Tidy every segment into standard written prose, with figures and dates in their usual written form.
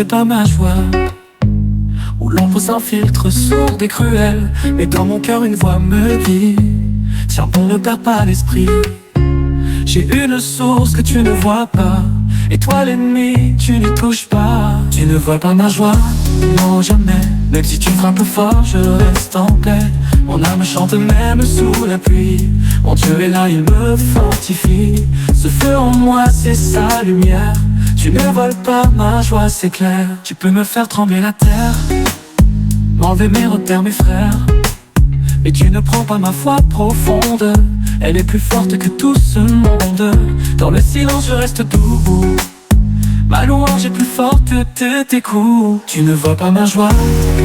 fais pas ma joie, où l'on pose un filtre sourd et cruel. Mais dans mon cœur une voix me dit: tiens bon, ne perds pas l'esprit. J'ai une source que tu ne vois pas, et toi l'ennemi, tu n'y touches pas. Tu ne vois pas ma joie, non jamais. Même si tu frappes fort, je reste en paix. Mon âme chante même sous la pluie. Mon Dieu est là, il me fortifie. Ce feu en moi, c'est sa lumière. Tu ne voles pas ma joie, c'est clair. Tu peux me faire trembler la terre, m'enlever mes repères, mes frères, mais tu ne prends pas ma foi profonde. Elle est plus forte que tout ce monde. Dans le silence, je reste debout. Ma louange est plus forte que tes coups. Tu ne vois pas ma joie,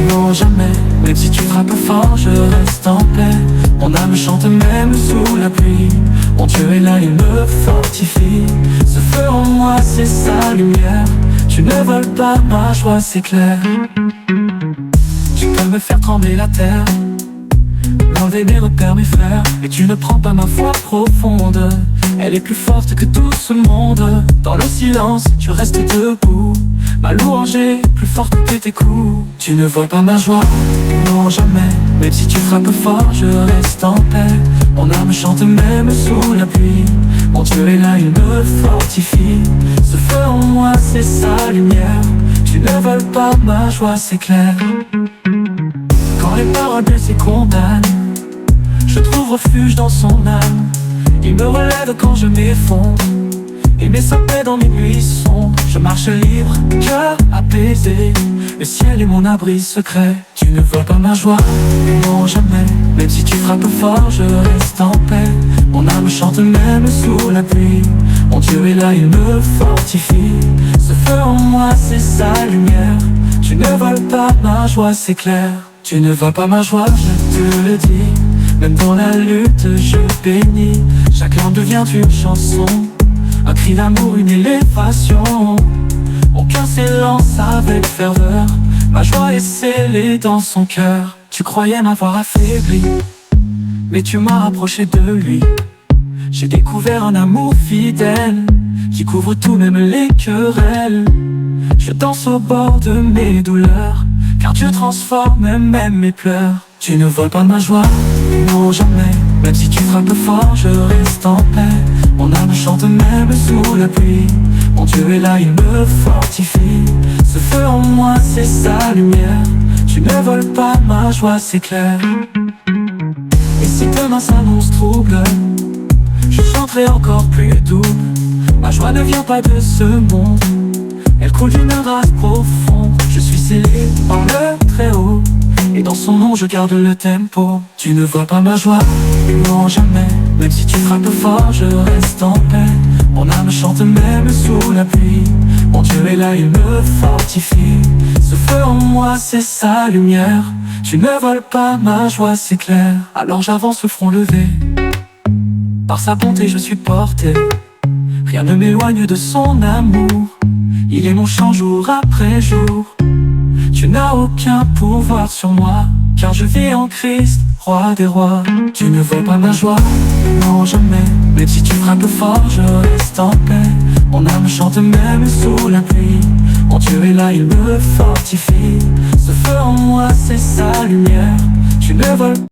non jamais. Même si tu frappes fort, je reste en paix. Mon âme chante même sous la pluie. Mon Dieu est là, il me fortifie. Ce feu en moi, c'est sa lumière. Tu ne voles pas ma joie, c'est clair. Tu peux me faire trembler la terre, m'enlever mes repères, mes frères, mais tu ne prends pas ma foi profonde. Elle est plus forte que tout ce monde. Dans le silence, tu restes debout. Ma louange est plus forte que tes coups. Tu ne vois pas ma joie, non jamais. Même si tu frappes fort, je reste en paix. Mon âme chante même sous la pluie. Mon Dieu est là, il me fortifie. Ce feu en moi, c'est sa lumière. Tu ne voles pas ma joie, c'est clair. Quand les paroles blessées condamnent, je trouve refuge dans son âme. Il me relève quand je m'effondre, et met sa paix dans mes nuits sombres. Je marche libre, cœur apaisé. Le ciel est mon abri secret. Tu ne vois pas ma joie, non jamais. Même si tu frappes fort, je reste en paix. Mon âme chante même sous la pluie. Mon Dieu est là, il me fortifie. Ce feu en moi, c'est sa lumière. Tu ne voles pas ma joie, c'est clair. Tu ne vois pas ma joie, je te le dis. Même dans la lutte, je bénis. Chaque langue devient une chanson, un cri d'amour, une élévation. Mon cœur s'élance avec ferveur. Ma joie est scellée dans son cœur. Tu croyais m'avoir affaibli, mais tu m'as rapproché de lui. J'ai découvert un amour fidèle qui couvre tout, même les querelles. Je danse au bord de mes douleurs, car Dieu transforme même mes pleurs. Tu ne voles pas ma joie, non jamais. Même si tu frappes fort, je reste en paix. Mon âme chante même sous la pluie. Mon Dieu est là, il me fortifie. Ce feu en moi, c'est sa lumière. Tu ne voles pas ma joie, c'est clair. Et si demain s'annonce trouble, je chanterai encore plus double. Ma joie ne vient pas de ce monde, elle coule d'une grâce profonde. Je suis scellé par le Très-Haut, et dans son nom je garde le tempo. Tu ne vois pas ma joie, non jamais. Même si tu frappes fort, je reste en paix. Mon âme chante même sous la pluie. Mon Dieu est là, il me fortifie. Ce feu en moi, c'est sa lumière. Tu ne voles pas ma joie, c'est clair. Alors j'avance le front levé, par sa bonté je suis porté. Rien ne m'éloigne de son amour. Il est mon chant jour après jour. Tu n'as aucun pouvoir sur moi, car je vis en Christ, roi des rois. Tu ne vois pas ma joie, non jamais. Même si tu frappes fort, je reste en paix. Mon âme chante même sous la pluie. Mon Dieu est là, il me fortifie. Ce feu en moi, c'est sa lumière. Tu ne voles pas.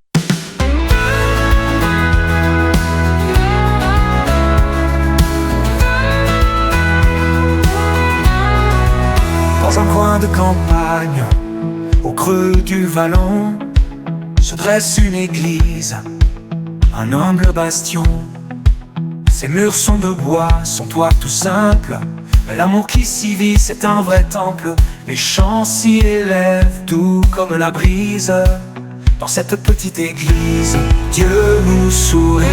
Dans un coin de campagne, au creux du vallon, se dresse une église, un humble bastion. Ses murs sont de bois, son toit tout simple, mais l'amour qui s'y vit, c'est un vrai temple. Les chants s'y élèvent, doux comme la brise. Dans cette petite église, Dieu nous sourit.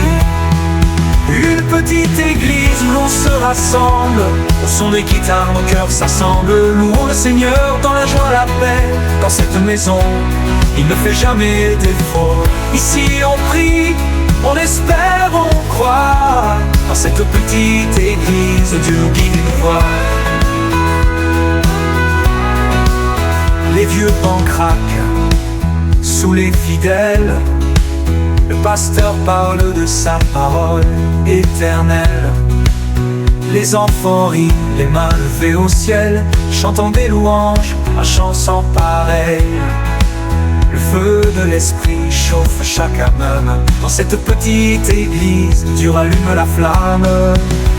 Une petite église où l'on se rassemble, au son des guitares, nos cœurs s'assemblent. Louons le Seigneur dans la joie, la paix. Dans cette maison, il ne fait jamais défaut. Ici on prie, on espère, on croit. Dans cette petite église, Dieu nous guide et nous voit. Les vieux bancs craquent sous les fidèles. Le pasteur parle de sa parole éternelle. Les enfants rient, les mains levées au ciel, chantant des louanges, un chant sans pareil. Le feu de l'esprit chauffe chaque âme. Dans cette petite église, Dieu rallume la flamme.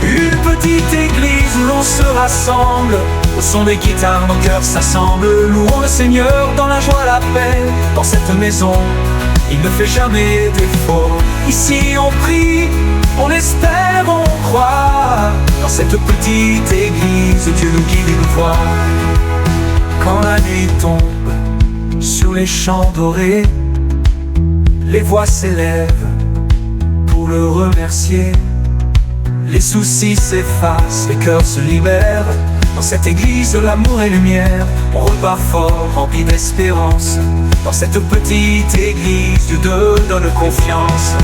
Une petite église où l'on se rassemble. Au son des guitares, nos cœurs s'assemblent. Louons le Seigneur dans la joie, la paix. Dans cette maison, il ne fait jamais défaut. Ici on prie, on espère, on croit. Dans cette petite église, Dieu nous guide et nous voit. Quand la nuit tombe sur les champs dorés, les voix s'élèvent pour le remercier. Les soucis s'effacent, les cœurs se libèrent. Dans cette église de l'amour et lumière, on repart fort, rempli d'espérance. Dans cette petite église, Dieu donne confiance.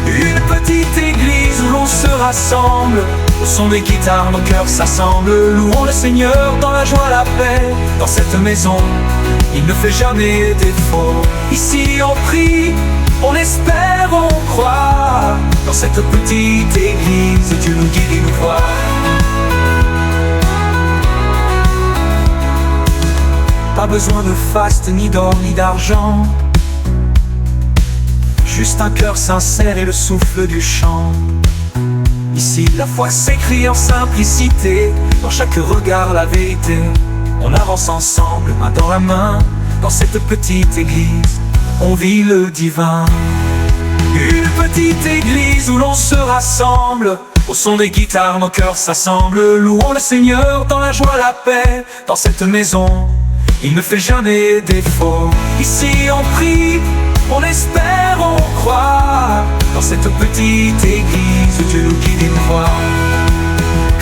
Une petite église où l'on se rassemble. Au son des guitares, nos cœurs s'assemblent. Louons le Seigneur dans la joie, la paix. Dans cette maison, il ne fait jamais défaut. Ici on prie, on espère, on croit. Dans cette petite église, Dieu nous guide et nous voit. Pas besoin de faste, ni d'or, ni d'argent. Juste un cœur sincère et le souffle du chant. Ici la foi s'écrit en simplicité. Dans chaque regard la vérité. On avance ensemble, main dans la main. Dans cette petite église, on vit le divin. Une petite église où l'on se rassemble. Au son des guitares, nos cœurs s'assemblent. Louons le Seigneur dans la joie, la paix. Dans cette maison, il ne fait jamais défaut. Ici on prie, on espère, on croit. Dans cette petite église, Dieu nous guide et nous voit.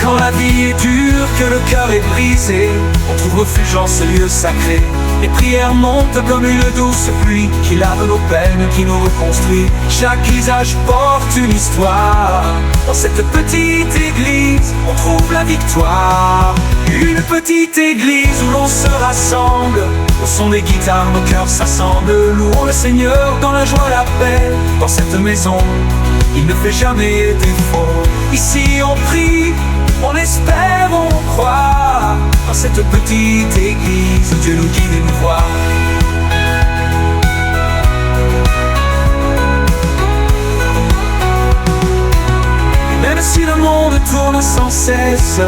Quand la vie est dure, que le cœur est brisé, on trouve refuge en ce lieu sacré. Les prières montent comme une douce pluie qui lave nos peines, qui nous reconstruit. Chaque visage porte une histoire. Dans cette petite église, on trouve la victoire. Une petite église où l'on se rassemble. Au son des guitares, nos cœurs s'assemblent. Louons le Seigneur dans la joie, la paix. Dans cette maison, il ne fait jamais défaut. Ici on prie, on espère, on croit. Dans cette petite église, Dieu nous guide et nous voit. Et même si le monde tourne sans cesse,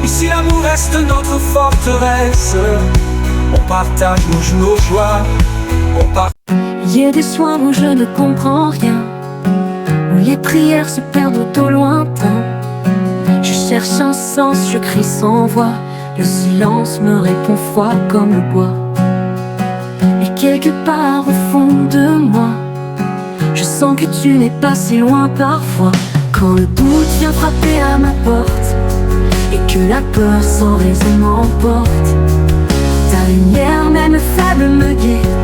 ici l'amour reste notre forteresse. On partage nos joies, Il y a des soirs où je ne comprends rien, où les prières se perdent au lointain. Je cherche un sens, je crie sans voix. Le silence me répond froid comme le bois. Et quelque part au fond de moi, je sens que tu n'es pas si loin parfois. Quand le doute vient frapper à ma porte et que la peur sans raison m'emporte, ta lumière même faible me guide.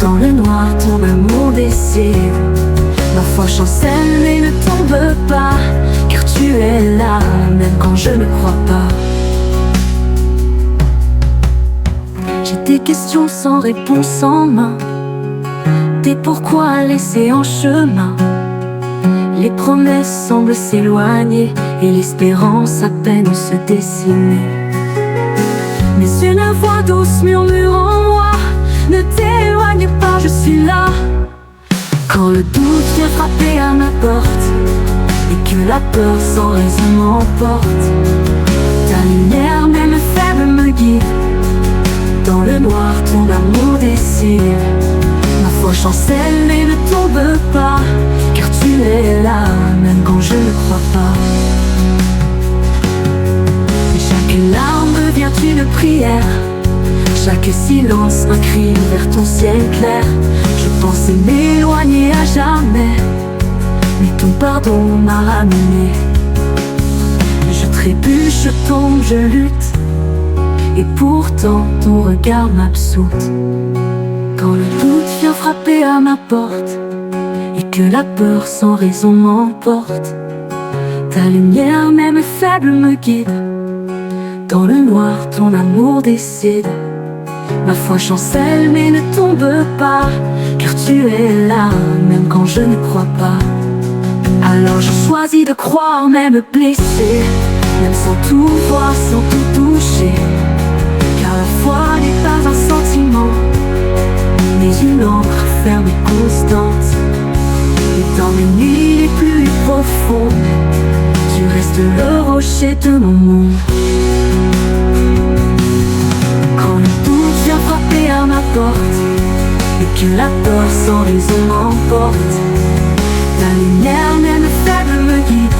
Dans le noir ton amour décide. Ma foi chancelle et ne tombe pas, car tu es là, même quand je ne crois pas. J'ai des questions sans réponse en main, des pourquoi laissés en chemin. Les promesses semblent s'éloigner et l'espérance à peine se dessiner. Mais une voix douce murmure en moi: ne t'éloigne pas, je suis là. Quand le doute vient frapper à ma porte et que la peur sans raison m'emporte, ta lumière même faible me guide. Dans le noir ton amour décide. Ma foi chancelle et ne tombe pas, car tu es là, même quand je ne crois pas. Chaque larme devient une prière, chaque silence un cri vers ton ciel clair. Je pensais m'éloigner à jamais, mais ton pardon m'a ramené. Je trébuche, je tombe, je lutte, et pourtant ton regard m'absoute. Quand le doute vient frapper à ma porte et que la peur sans raison m'emporte, ta lumière même faible me guide. Dans le noir ton amour décide. Ma foi chancelle mais ne tombe pas, car tu es là, même quand je ne crois pas. Alors je choisis de croire, même blessé, même sans tout voir, sans tout toucher. Car la foi n'est pas un sentiment, mais une encre ferme et constante. Et dans mes nuits les plus profondes, tu restes le rocher de mon monde. Quand le doute vient frapper à ma porte, et que la peur sans raison m'emporte, ta lumière même faible me guide.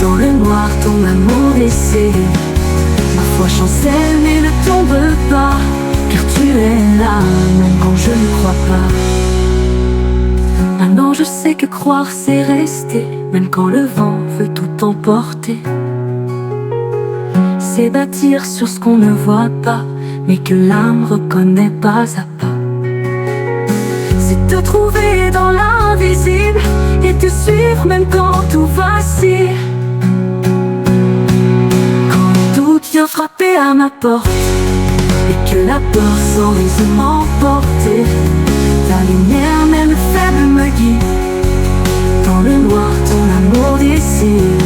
Dans le noir ton amour laissé, ma foi chancelle mais ne tombe pas, car tu es là même quand je ne crois pas. Maintenant je sais que croire c'est rester, même quand le vent veut tout emporter. C'est bâtir sur ce qu'on ne voit pas, mais que l'âme reconnaît pas à pas. C'est te trouver dans l'invisible et te suivre même quand tout vacille. Quand tout vient frapper à ma porte et que la peur sans raison m'emporte, ta lumière même faible me guide. Dans le noir ton amour décide,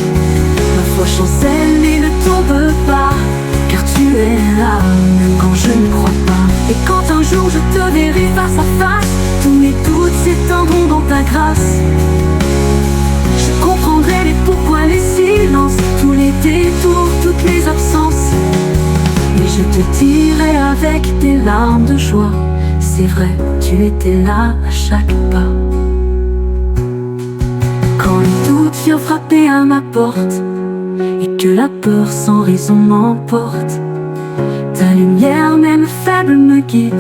ma foi chancelle et ne tombe pas, car tu es là même quand je ne crois pas. Et quand un jour je te verrai face à face, tous mes doutes s'éteindront dans ta grâce. Je comprendrai les pourquoi, les silences, tous les détours, toutes les absences. Et je te dirai avec des larmes de joie, c'est vrai, tu étais là à chaque pas. Quand le doute vient frapper à ma porte et que la peur sans raison m'emporte, ta lumière même faible me guide.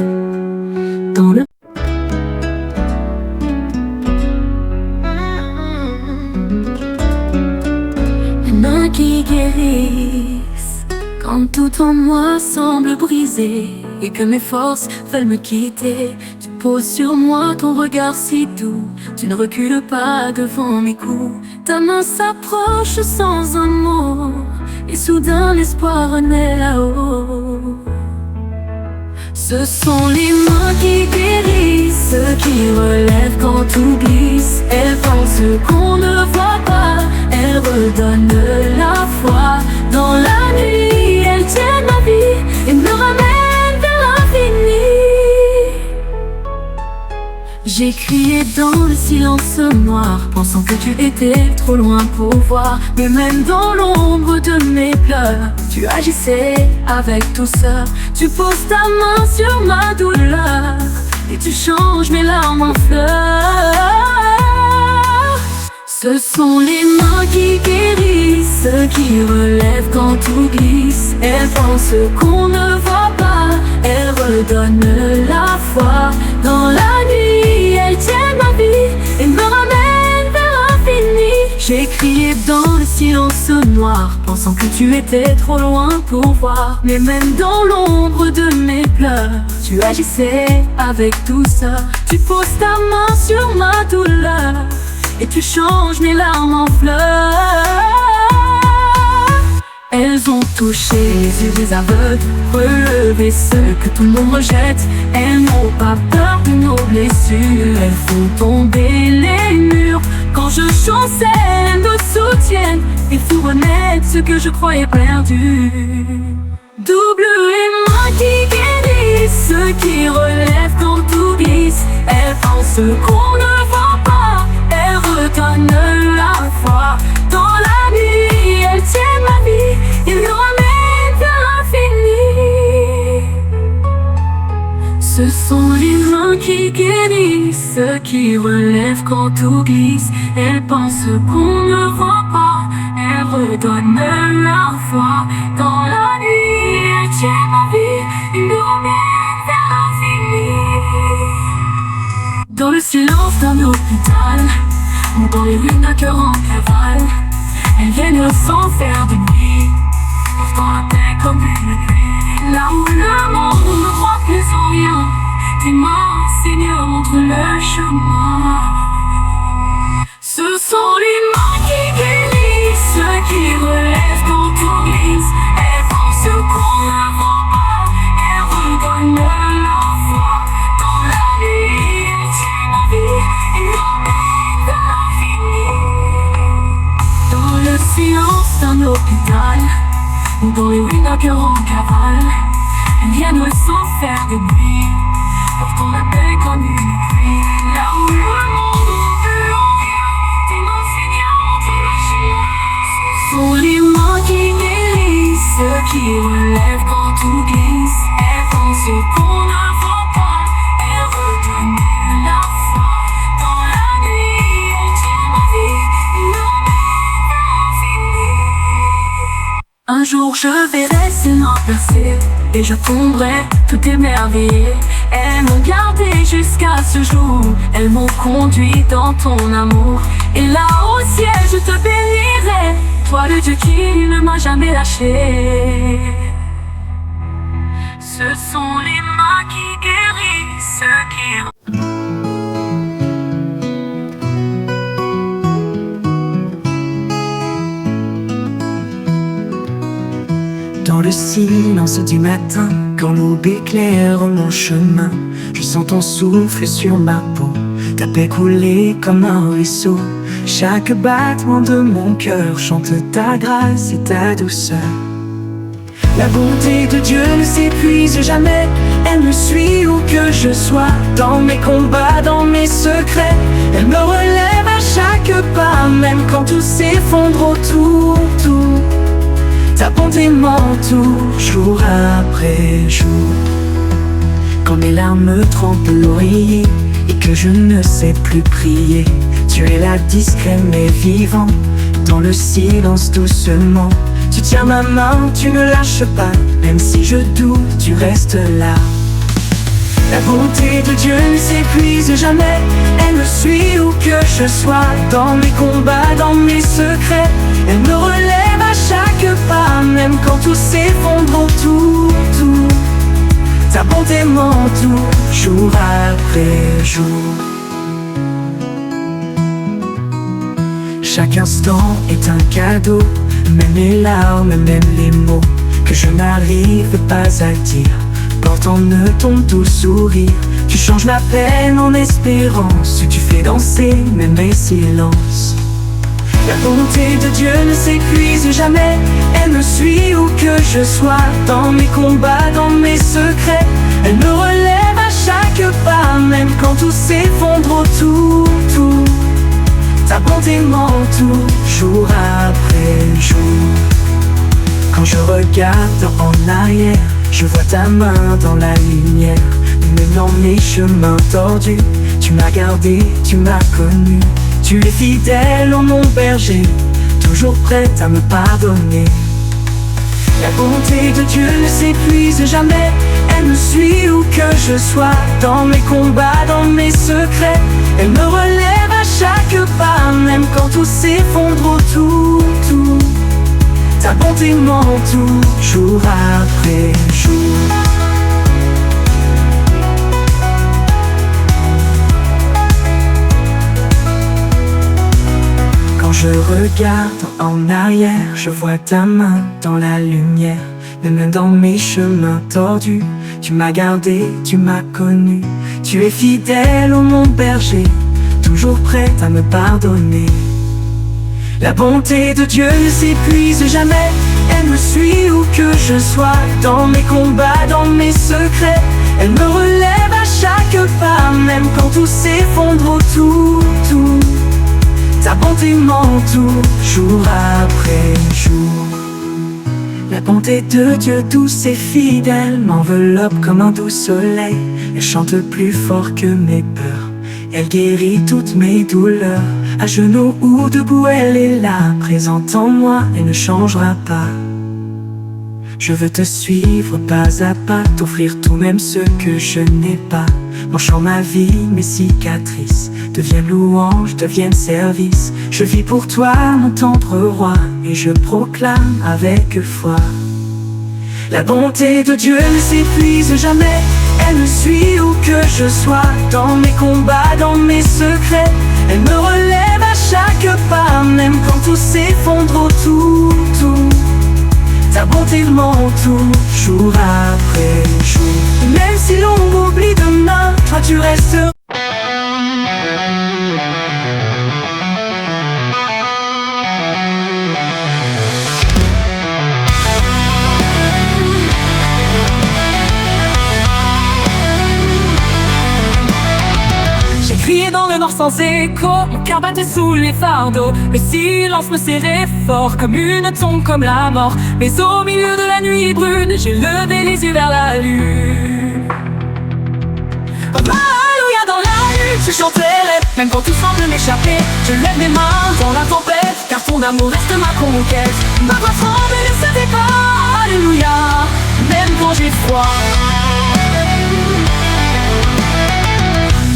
Dans le les mains qui guérissent quand tout en moi semble brisé et que mes forces veulent me quitter. Tu poses sur moi ton regard si doux, tu ne recules pas devant mes coups. Ta main s'approche sans un mot, et soudain l'espoir renaît là-haut. Ce sont les mains qui guérissent, qui relèvent quand tout glisse. Elles font ce qu'on ne voit pas, elles redonnent la foi. Dans la nuit, elles tiennent ma vie et me ramènent vers l'infini. J'ai crié dans le silence noir, pensant que tu étais trop loin pour voir. Mais même dans l'ombre de mes pleurs, tu agissais avec douceur. Tu poses ta main sur ma douleur et tu changes mes larmes en fleurs. Ce sont les mains qui guérissent, qui relèvent quand tout glisse. Elles font ce qu'on ne voit pas, elles redonnent la foi. Dans la nuit, elles tiennent ma vie et me ramènent vers l'infini. J'ai crié dans le silence noir, pensant que tu étais trop loin pour voir. Mais même dans l'ombre de mes pleurs, tu agissais avec douceur. Tu poses ta main sur ma douleur et tu changes mes larmes en fleurs. Elles ont touché les yeux des aveugles, relevé ceux que tout le monde rejette. Elles n'ont pas peur de nos blessures, elles font tomber les murs. Quand je chancelle, elles nous soutiennent et font renaître ce que je croyais perdu. Double les mains qui guérissent, qui relèvent quand tout glisse. Elles font ce qu'on ne voit pas, elles redonnent la foi. Dans la nuit, elles tiennent ma vie et me ramènent vers l'infini. Ce sont les mains qui guérissent, qui relèvent quand tout glisse. Elles pensent qu'on ne voit pas, elles redonnent la foi. Dans la nuit, elles tiennent ma vie et me ramènent vers l'infini. Dans le silence d'un hôpital, ou dans les ruines d'un cœur en cavale, elles viennent sans faire de nuit, portant la paix comme une nuit. Là où le monde ne croit plus en rien, tes mains, Seigneur, montrent le chemin. Ce sont les mains qui guérissent, qui relèvent quand tout glisse. Elles font ce qu'on ne voit pas, elles redonnent la foi. Dans la nuit, elles tiennent ma vie et me ramènent vers l'infini. ou dans les rues d'un cœur en cavale. Rien ne sans faire de bruit, portant la paix comme une pluie. Là où le monde veut en vient, tes mains saignantes et sont les mains qui guérissent, ceux qui relèvent quand tout glisse. Elles font ce qu'on ne voit pas, elles redonnent la foi. Dans la nuit, on tient ma vie, nos infinis. Un jour je verrai ces mains percées, et je tomberai tout émerveillé. Elles m'ont gardé jusqu'à ce jour, elles m'ont conduit dans ton amour. Et là au ciel je te bénirai, toi le Dieu qui ne m'a jamais lâché. Ce sont les mains qui guérissent, ceux qui... Dans le silence du matin, quand l'aube éclaire mon chemin, je sens ton souffle sur ma peau, ta paix couler comme un ruisseau. Chaque battement de mon cœur chante ta grâce et ta douceur. La bonté de Dieu ne s'épuise jamais, elle me suit où que je sois. Dans mes combats, dans mes secrets, elle me relève à chaque pas. Même quand tout s'effondre autour, ta bonté m'entoure jour après jour. Quand mes larmes trempent l'oreiller et que je ne sais plus prier, tu es là discret mais vivant, dans le silence doucement. Tu tiens ma main, tu ne lâches pas, même si je doute, tu restes là. La bonté de Dieu ne s'épuise jamais, elle me suit où que je sois. Dans mes combats, dans mes secrets, elle me relève à chaque pas. Même quand tout s'effondre autour, ta bonté m'entoure jour après jour. Chaque instant est un cadeau, même les larmes, même les mots que je n'arrive pas à dire, portent en eux ton doux sourire. Tu changes ma peine en espérance, tu fais danser même mes silences. La bonté de Dieu ne s'épuise jamais, elle me suit où que je sois. Dans mes combats, dans mes secrets, elle me relève à chaque pas. Même quand tout s'effondre autour, ta bonté m'entoure jour après jour. Quand je regarde en arrière, je vois ta main dans la lumière. Même dans mes chemins tordus, tu m'as gardé, tu m'as connu. Tu es fidèle, oh mon berger, toujours prête à me pardonner. La bonté de Dieu ne s'épuise jamais, elle me suit où que je sois. Dans mes combats, dans mes secrets, elle me relève à chaque pas. Même quand tout s'effondre autour, ta bonté m'entoure jour après jour. Quand je regarde en arrière, je vois ta main dans la lumière. Même dans mes chemins tordus, tu m'as gardé, tu m'as connu. Tu es fidèle, oh mon berger, toujours prête à me pardonner. La bonté de Dieu ne s'épuise jamais, elle me suit où que je sois. Dans mes combats, dans mes secrets, elle me relève à chaque pas. Même quand tout s'effondre autour, ta bonté m'entoure jour après jour. La bonté de Dieu douce et fidèle m'enveloppe comme un doux soleil. Elle chante plus fort que mes peurs, elle guérit toutes mes douleurs. À genoux ou debout, elle est là, présente en moi, elle ne changera pas. Je veux te suivre pas à pas, t'offrir tout même ce que je n'ai pas. Mon chant, ma vie, mes cicatrices deviennent louange, deviennent service. Je vis pour toi, mon tendre roi, et je proclame avec foi. La bonté de Dieu ne s'épuise jamais, elle me suit où que je sois. Dans mes combats, dans mes secrets, elle me relève à chaque pas. Même quand tout s'effondre autour, ta bonté m'entoure jour après jour. Même si l'on m'oublie demain, toi tu restes. Piégé dans le noir sans écho, mon cœur battait sous les fardeaux. Le silence me serrait fort comme une tombe, comme la mort. Mais au milieu de la nuit brune, j'ai levé les yeux vers la lune. Alléluia dans la lutte, je chanterai, même quand tout semble m'échapper. Je lève mes mains dans la tempête, car ton amour reste ma conquête. Ma voix tremble et ne se tait pas, alléluia, même quand j'ai froid.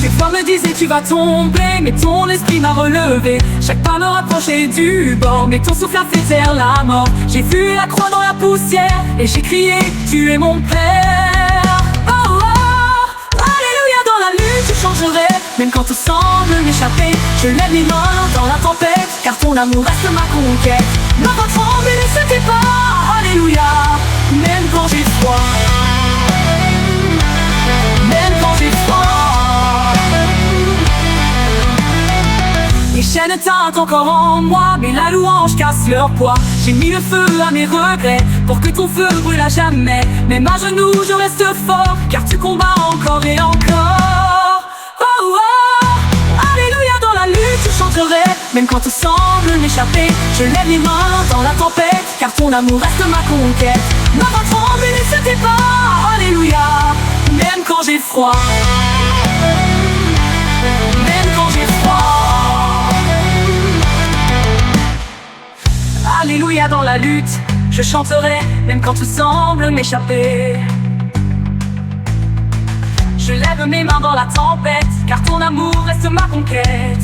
Des fois me disaient tu vas tomber, mais ton esprit m'a relevé. Chaque pas me rapprochait du bord, mais ton souffle a fait taire la mort. J'ai vu la croix dans la poussière, et j'ai crié tu es mon Père. Oh, oh, alléluia dans la lutte, je changerai, même quand tout semble m'échapper. Je lève mes mains dans la tempête, car ton amour reste ma conquête. Ma voix tremble et ne se tait pas, alléluia, même quand j'ai froid. Même quand j'ai froid. Les chaînes teintent encore en moi, mais la louange casse leur poids. J'ai mis le feu à mes regrets, pour que ton feu brûle à jamais. Même à genoux je reste fort, car tu combats encore et encore. Oh, oh, alléluia dans la lutte, je chanterai, même quand tout semble m'échapper. Je lève les mains dans la tempête, car ton amour reste ma conquête. Ma voix tremble et ne se tait pas, alléluia, même quand j'ai froid. Même quand j'ai froid. Alléluia dans la lutte, je chanterai, même quand tout semble m'échapper. Je lève mes mains dans la tempête, car ton amour reste ma conquête.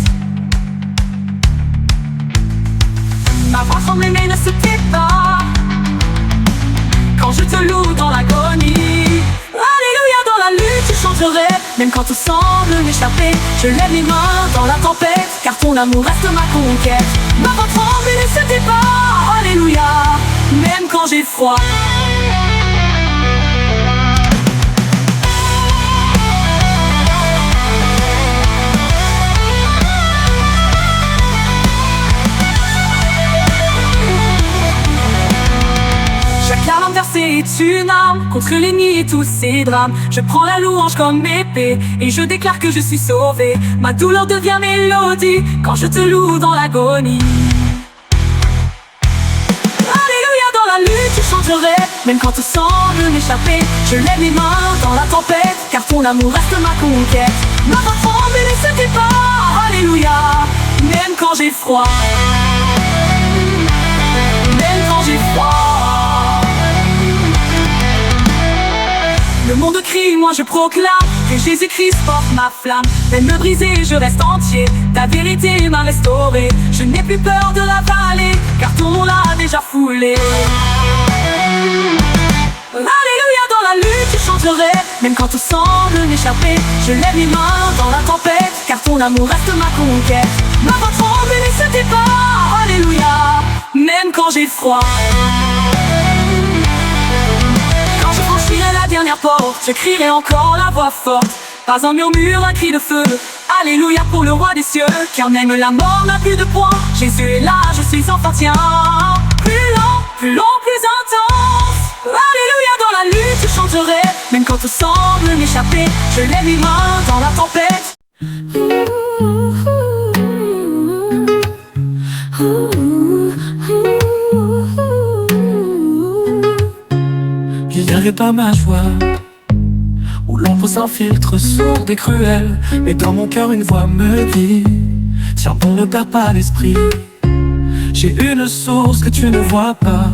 Ma voix tremble mais ne se tait pas, quand je te loue dans l'agonie. Alléluia dans la lutte, je chanterai, même quand tout semble m'échapper. Je lève mes mains dans la tempête, car ton amour reste ma conquête. Ma voix tremble et ne se tait pas, alléluia, même quand j'ai froid. Chaque larme versée est une arme contre l'ennemi et tous ses drames. Je prends la louange comme épée et je déclare que je suis sauvé. Ma douleur devient mélodie quand je te loue dans l'agonie. Alléluia dans la lutte, je chanterai, même quand tout semble m'échapper. Je lève mes mains dans la tempête, car ton amour reste ma conquête. Ma voix tremble et ne se tait pas, alléluia, même quand j'ai froid. Même quand j'ai froid. Le monde crie, moi je proclame que Jésus-Christ porte ma flamme. Même me briser, je reste entier, ta vérité m'a restauré. Je n'ai plus peur de la vallée, car ton nom l'a déjà foulé. Alléluia dans la lutte, je chanterai, même quand tout semble m'échapper. Je lève mes mains dans la tempête, car ton amour reste ma conquête. Ma voix tremble et ne se tait pas, alléluia, même quand j'ai froid. La dernière porte, je crierai encore la voix forte. Pas un murmure, un cri de feu. Alléluia pour le roi des cieux, car même la mort n'a plus de poids. Jésus est là, je suis appartient. Plus long, plus intense. Alléluia dans la lutte, je chanterai, même quand tout semble m'échapper. Je lève mes mains dans la tempête. Hier est pas ma joie, où l'ombre s'infiltre sourde et cruelle. Mais dans mon cœur une voix me dit, tiens bon ne perds pas l'esprit. J'ai une source que tu ne vois pas,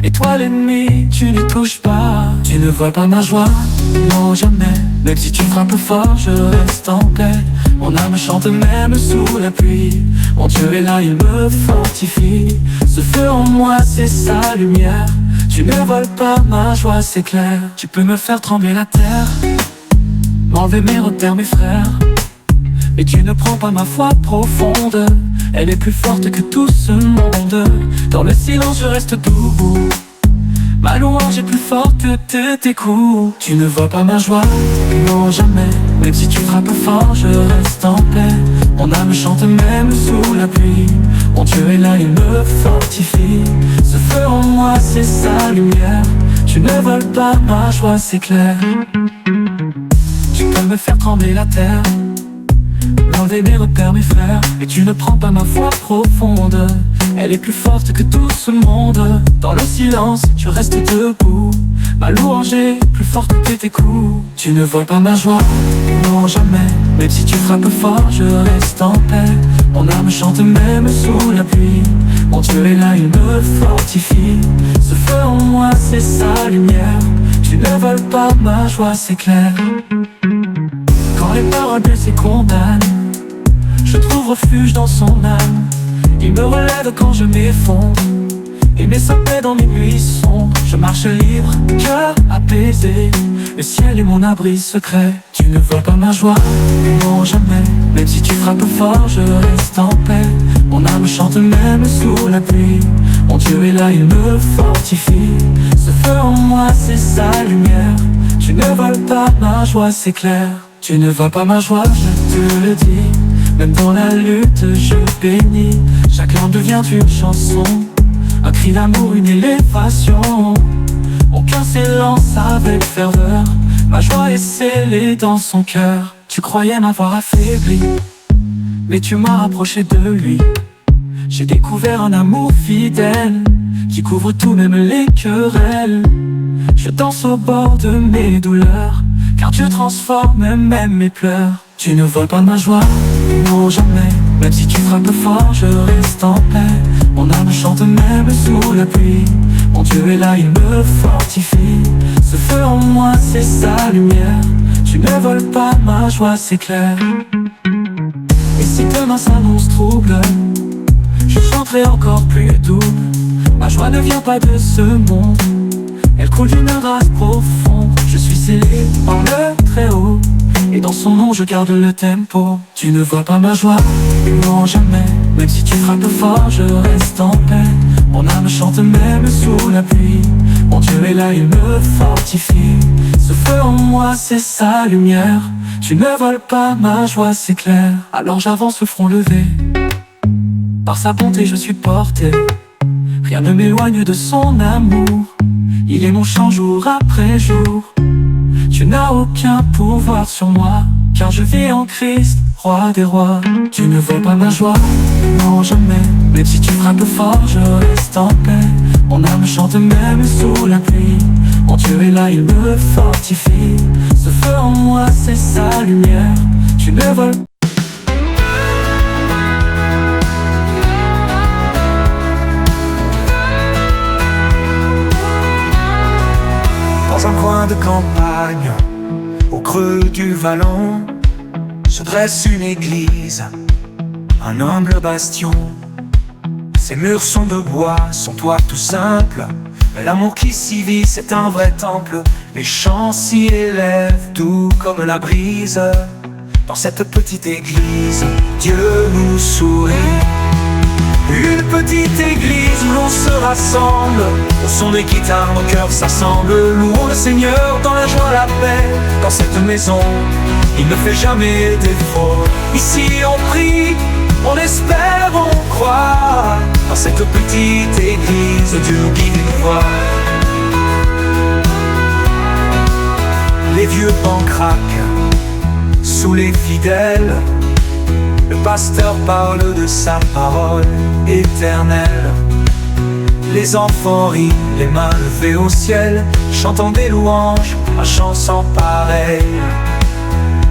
et toi l'ennemi tu n'y touches pas. Tu ne vois pas ma joie, non jamais. Même si tu frappes fort je reste en paix. Mon âme chante même sous la pluie. Mon Dieu est là, il me fortifie. Ce feu en moi c'est sa lumière. Tu ne voles pas ma joie, c'est clair. Tu peux me faire trembler la terre, m'enlever mes repères, mes frères, mais tu ne prends pas ma foi profonde. Elle est plus forte que tout ce monde. Dans le silence je reste debout. Ma louange est plus forte que tes coups. Tu ne vois pas ma joie, non jamais. Même si tu frappes fort, je reste en paix. Mon âme chante même sous la pluie. Mon Dieu est là, il me fortifie. Ce feu en moi, c'est sa lumière. Tu ne voles pas ma joie, c'est clair. Tu peux me faire trembler la terre, enlevé mes repères, mes frères. Et tu ne prends pas ma foi profonde, elle est plus forte que tout ce monde. Dans le silence, tu restes debout, ma louange est plus forte que tes coups. Tu ne voles pas ma joie, non jamais. Même si tu frappes fort, je reste en paix. Mon âme chante même sous la pluie. Mon Dieu est là, il me fortifie. Ce feu en moi, c'est sa lumière. Tu ne voles pas ma joie, c'est clair. Quand les paroles blessées condamnent, je trouve refuge dans son âme. Il me relève quand je m'effondre, et met sa paix dans mes nuits sombres. Je marche libre, cœur apaisé, le ciel est mon abri secret. Tu ne voles pas ma joie, non jamais. Même si tu frappes fort, je reste en paix. Mon âme chante même sous la pluie. Mon Dieu est là, il me fortifie. Ce feu en moi, c'est sa lumière. Tu ne voles pas ma joie, c'est clair. Tu ne voles pas ma joie, je te le dis. Même dans la lutte, je bénis. Chaque langue devient une chanson, un cri d'amour, une élévation. Mon cœur s'élance avec ferveur, ma joie est scellée dans son cœur. Tu croyais m'avoir affaibli, mais tu m'as rapproché de lui. J'ai découvert un amour fidèle qui couvre tout, même les querelles. Je danse au bord de mes douleurs, car Dieu transforme même mes pleurs. Tu ne voles pas ma joie, non jamais. Même si tu frappes fort, je reste en paix. Mon âme chante même sous la pluie. Mon Dieu est là, il me fortifie. Ce feu en moi, c'est sa lumière. Tu ne voles pas ma joie, c'est clair. Et si demain s'annonce trouble, je chanterai encore plus double. Ma joie ne vient pas de ce monde, elle coule d'une grâce profonde. Je suis scellé par le Très-Haut, et dans son nom je garde le tempo. Tu ne vois pas ma joie, non jamais. Même si tu frappes fort, je reste en paix. Mon âme chante même sous la pluie. Mon Dieu est là, il me fortifie. Ce feu en moi, c'est sa lumière. Tu ne voles pas ma joie, c'est clair. Alors j'avance le front levé, par sa bonté je suis porté. Rien ne m'éloigne de son amour, il est mon chant jour après jour. Tu n'as aucun pouvoir sur moi, car je vis en Christ, roi des rois. Tu ne voles pas ma joie, non jamais. Même si tu frappes fort, je reste en paix. Mon âme chante même sous la pluie. Mon Dieu est là, il me fortifie. Ce feu en moi, c'est sa lumière. Tu ne voles pas. Dans un coin de campagne, au creux du vallon, se dresse une église, un humble bastion. Ses murs sont de bois, son toit tout simple, mais l'amour qui s'y vit, c'est un vrai temple. Les chants s'y élèvent, doux comme la brise. Dans cette petite église, Dieu nous sourit. Une petite église où l'on se rassemble, au son des guitares, nos cœurs s'assemblent. Louons le Seigneur dans la joie, la paix. Dans cette maison, il ne fait jamais défaut. Ici on prie, on espère, on croit. Dans cette petite église, Dieu nous guide et nous voit. Les vieux bancs craquent sous les fidèles. Le pasteur parle de sa parole éternelle. Les enfants rient, les mains levées au ciel, chantant des louanges, un chant sans pareil.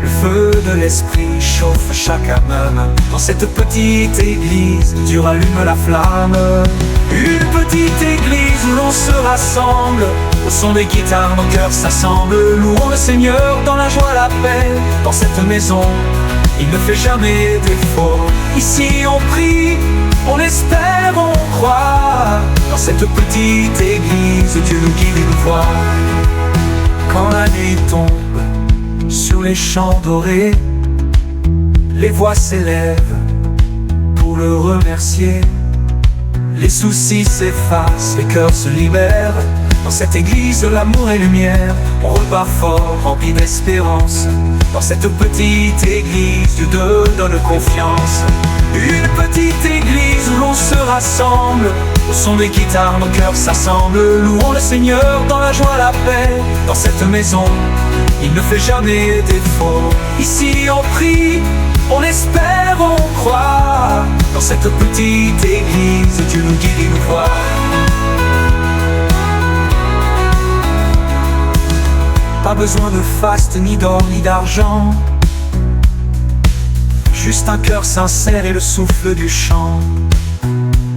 Le feu de l'esprit chauffe chaque âme. Dans cette petite église, Dieu rallume la flamme. Une petite église où l'on se rassemble, au son des guitares, nos cœurs s'assemblent. Louons le Seigneur dans la joie, la paix. Dans cette maison, il ne fait jamais défaut. Ici on prie, on espère, on croit. Dans cette petite église, Dieu nous guide et nous voit. Quand la nuit tombe sur les champs dorés, les voix s'élèvent pour le remercier. Les soucis s'effacent, les cœurs se libèrent. Dans cette église de l'amour et lumière, on repart fort, rempli d'espérance. Dans cette petite église, Dieu donne confiance. Une petite église où l'on se rassemble, au son des guitares, nos cœurs s'assemblent. Louons le Seigneur dans la joie, la paix. Dans cette maison, il ne fait jamais défaut. Ici on prie, On espère, on croit. Dans cette petite église, Dieu nous guide et nous voit. Pas besoin de faste, ni d'or, ni d'argent. Juste un cœur sincère et le souffle du chant.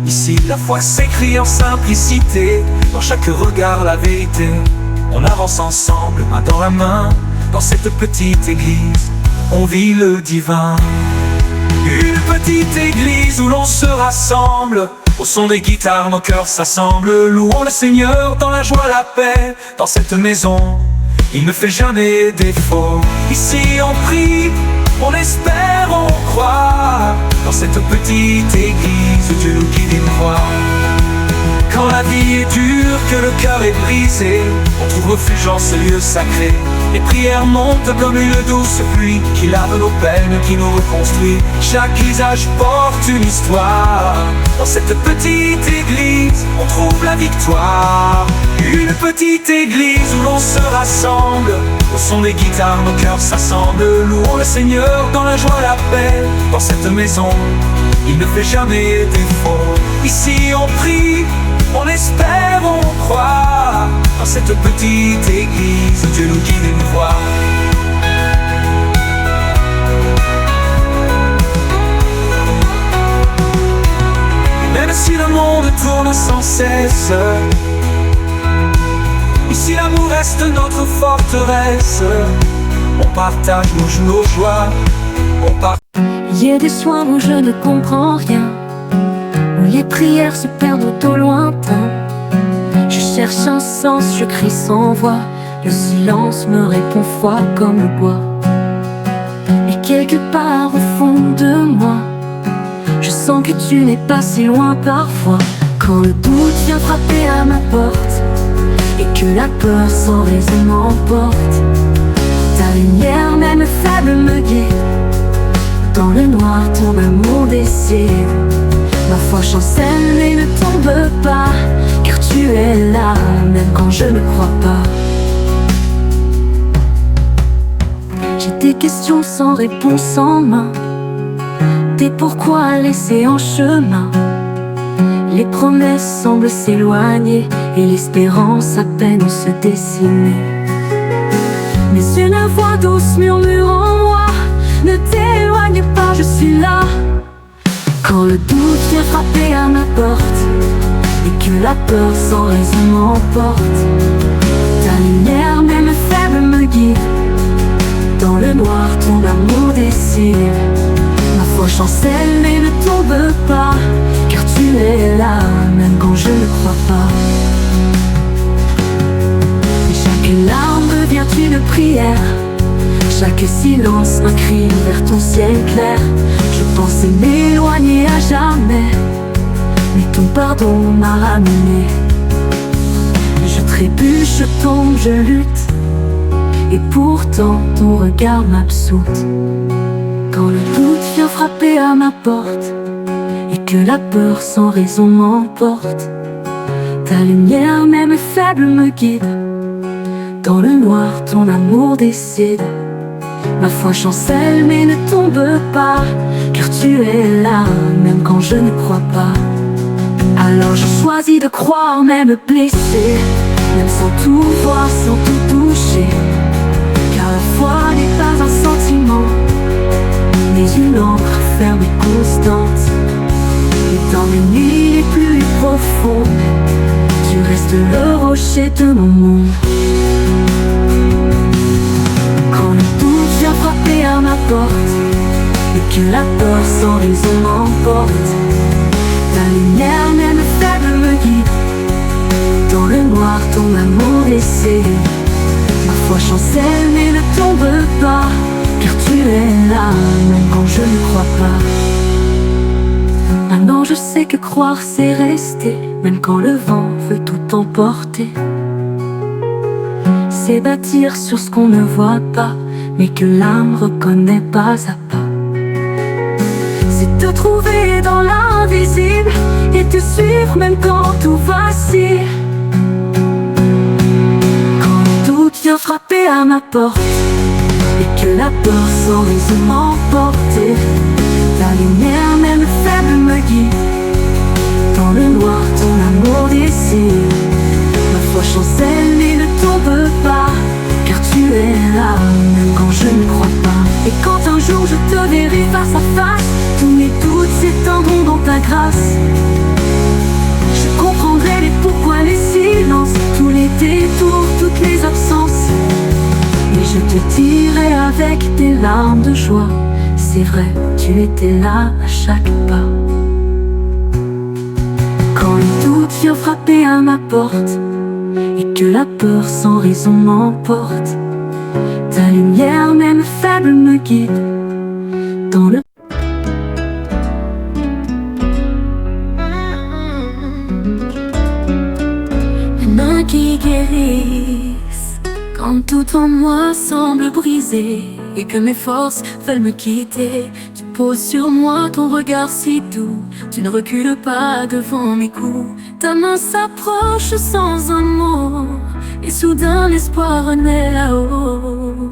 Ici, la foi s'écrit en simplicité. Dans chaque regard, la vérité. On avance ensemble, main dans la main. Dans cette petite église, on vit le divin. Une petite église où l'on se rassemble. Au son des guitares, nos cœurs s'assemblent. Louons le Seigneur dans la joie, la paix. Dans cette maison, il ne fait jamais défaut. Ici on prie, on espère, on croit. Dans cette petite église, Dieu nous guide et nous voit. Quand la vie est dure, que le cœur est brisé, on trouve refuge en ce lieu sacré. Les prières montent comme une douce pluie qui lave nos peines, qui nous reconstruit. Chaque visage porte une histoire. Dans cette petite église, on trouve la victoire. Une petite église où l'on se rassemble. Au son des guitares, nos cœurs s'assemblent. Louons le Seigneur dans la joie, la paix. Dans cette maison, il ne fait jamais défaut. Ici on prie, on espère, on croit. Dans cette petite église, Dieu nous guide et nous voit. Et même si le monde tourne sans cesse, ici l'amour reste notre forteresse. On partage nos joies, on partage. Il y a des soirs où je ne comprends rien, où les prières se perdent au lointain. Je cherche un sens, je crie sans voix. Le silence me répond froid comme le bois. Et quelque part au fond de moi, je sens que tu n'es pas si loin parfois. Quand le doute vient frapper à ma porte et que la peur sans raison m'emporte, ta lumière même faible me guide. Dans le noir, ton amour décide. Ma foi chancelle et ne tombe pas, car tu es là, même quand je ne crois pas. J'ai des questions sans réponse en main, des pourquoi laissés en chemin. Les promesses semblent s'éloigner et l'espérance à peine se dessiner. Mais une voix douce murmure en moi: ne t'éloigne pas, je suis là. Quand le doute vient frapper à ma porte et que la peur sans raison m'emporte, ta lumière même faible me guide. Dans le noir, ton amour décide. Ma foi chancelle et ne tombe pas, car tu es là, même quand je ne crois pas. Et chaque larme devient une prière, chaque silence un cri vers ton ciel clair. Je pensais m'éloigner à jamais, mais ton pardon m'a ramené. Je trébuche, je tombe, je lutte, et pourtant ton regard m'absoute. Quand le doute vient frapper à ma porte et que la peur sans raison m'emporte, ta lumière même faible me guide. Dans le noir, ton amour décide. Ma foi chancelle mais ne tombe pas, car tu es là, même quand je ne crois pas. Alors je choisis de croire, même blessé, même sans tout voir, sans tout toucher. Car la foi n'est pas un sentiment, mais une encre ferme et constante. Et dans les nuits les plus profondes, tu restes le rocher de mon monde. Quand le doute vient frapper à ma porte et que la peur sans raison m'emporte, ta lumière même faible me guide. Dans le noir, ton amour décide. Ma foi chancelle mais ne tombe pas, car tu es là, même quand je ne crois pas. Maintenant je sais que croire c'est rester, même quand le vent veut tout emporter. C'est bâtir sur ce qu'on ne voit pas, mais que l'âme reconnaît pas à pas. C'est te trouver dans l'invisible et te suivre même quand tout vacille. Quand le doute vient frapper à ma porte et que la peur sans raison m'emporter. Ta lumière même faible me guide. Dans le noir ton amour dessine. Ma foi chancelle et ne tombe pas, car tu es là, même quand je ne crois pas. Et quand un jour je te verrai face à face, tous mes doutes s'éteindront dans ta grâce. Je comprendrai les pourquoi, les silences, tous les détours, toutes les absences. Et je te dirai avec des larmes de joie, c'est vrai, tu étais là à chaque pas. Quand le doute vient frapper à ma porte, et que la peur sans raison m'emporte, ta lumière même faible me guide. Dans le mains qui guérissent, quand tout en moi semble brisé, et que mes forces veulent me quitter. Tu poses sur moi ton regard si doux, tu ne recules pas devant mes coups. Ta main s'approche sans un mot, et soudain l'espoir renaît là-haut.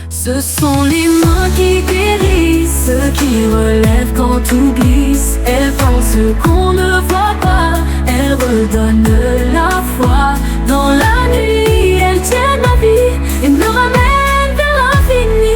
Ce sont les mains qui guérissent, qui relèvent quand tout glisse. Elles font ce qu'on ne voit pas, elles redonnent la foi. Dans la nuit, elles tiennent ma vie et me ramènent vers l'infini.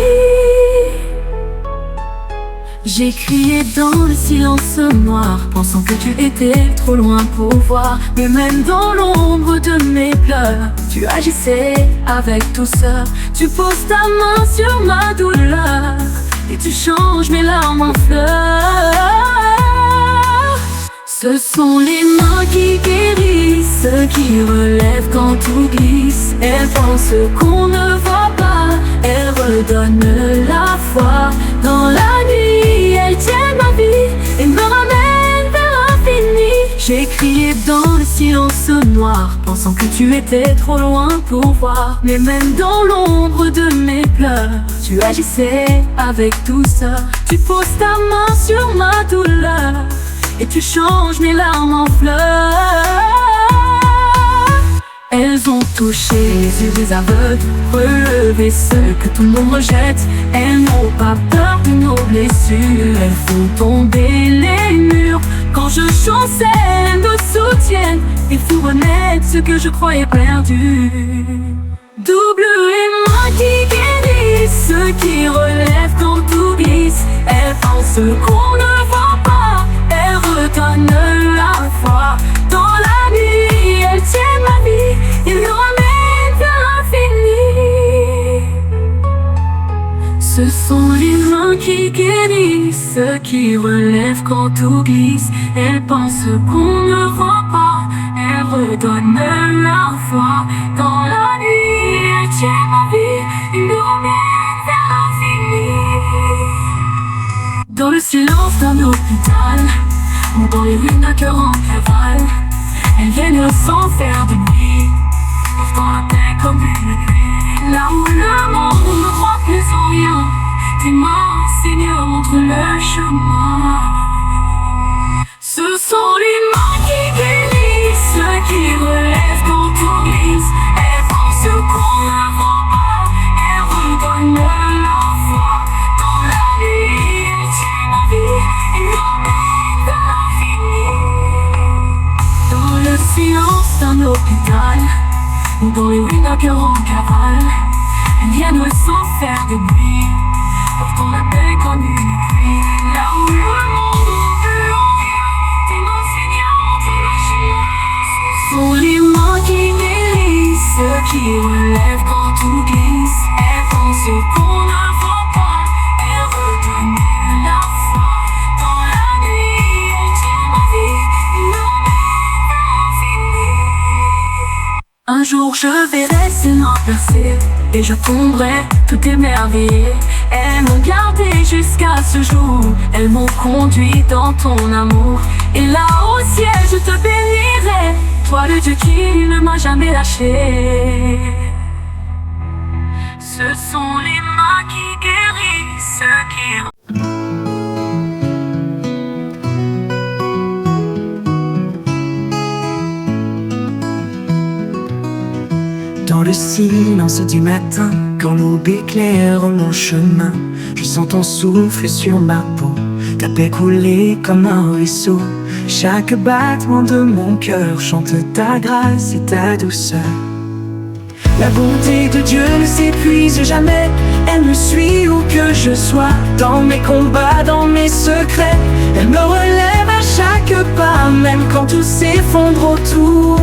J'ai crié dans le silence noir, pensant que tu étais trop loin pour voir. Mais même dans l'ombre de mes pleurs, tu agissais avec douceur. Tu poses ta main sur ma douleur, et tu changes mes larmes en fleurs. Ce sont les mains qui guérissent, qui relèvent quand tout glisse. Elles font ce qu'on ne voit pas, elles redonnent la foi. Dans la nuit, elles tiennent ma vie et me ramènent vers l'infini. J'ai crié dans le silence noir, pensant que tu étais trop loin pour voir. Mais même dans l'ombre de mes pleurs, tu agissais avec douceur. Tu poses ta main sur ma douleur, et tu changes mes larmes en fleurs. Elles ont touché les yeux des aveugles, relevé ceux que tout le monde rejette. Elles n'ont pas peur de nos blessures, elles font tomber les murs. Quand je chancelle, elles nous soutiennent et font renaître ce que je croyais perdu. Double les mains qui guérissent, qui relèvent quand tout glisse. Elles font ce qu'on ne voit pas, elles redonnent la foi. Dans la nuit, elles tiennent ma vie et me ramènent vers l'infini. Ce sont les mains qui guérissent, qui relèvent quand tout glisse. Elles pensent qu'on ne voit pas, elles redonnent la foi. Dans la nuit, elles tiennent ma vie et me ramènent vers l'infini. Dans le silence d'un hôpital, ou dans les ruines d'un cœur en cavale, elles viennent sans faire de nuit, portant la paix comme une nuit. Là où le monde ne croit plus en rien, tes mains, Seigneur, montrent le chemin. Ce sont les mains qui guérissent, qui relèvent quand tout glisse. Elles font ce qu'on ne voit pas, elles redonnent la foi. Dans la nuit, elles tiennent ma vie et me ramènent vers l'infini. Dans le silence d'un hôpital, ou dans les ruines d'un cœur en cavale, elles viennent sans faire de nuit, portant la paix comme une pluie. Là où le monde ne peut en rien, tes mains, Seigneur, montrent le chemin. Ce sont les mains qui guérissent, qui relèvent quand tout glisse. Elles font ce qu'on ne voit pas, elles redonnent la foi. Dans la nuit, elles tiennent ma vie et me ramènent vers l'infini. Un jour je verrai ses mains percées, et je tomberai tout émerveillé. Elles m'ont gardé jusqu'à ce jour, elles m'ont conduit dans ton amour. Et là au ciel je te bénirai, toi le Dieu qui ne m'a jamais lâché. Ce sont les mains qui guérissent, qui... Dans le silence du matin, Quand l'aube éclaire mon chemin, je sens ton souffle sur ma peau, ta paix couler comme un ruisseau. Chaque battement de mon cœur chante ta grâce et ta douceur. La bonté de Dieu ne s'épuise jamais, elle me suit où que je sois. Dans mes combats, dans mes secrets, elle me relève à chaque pas. Même quand tout s'effondre autour,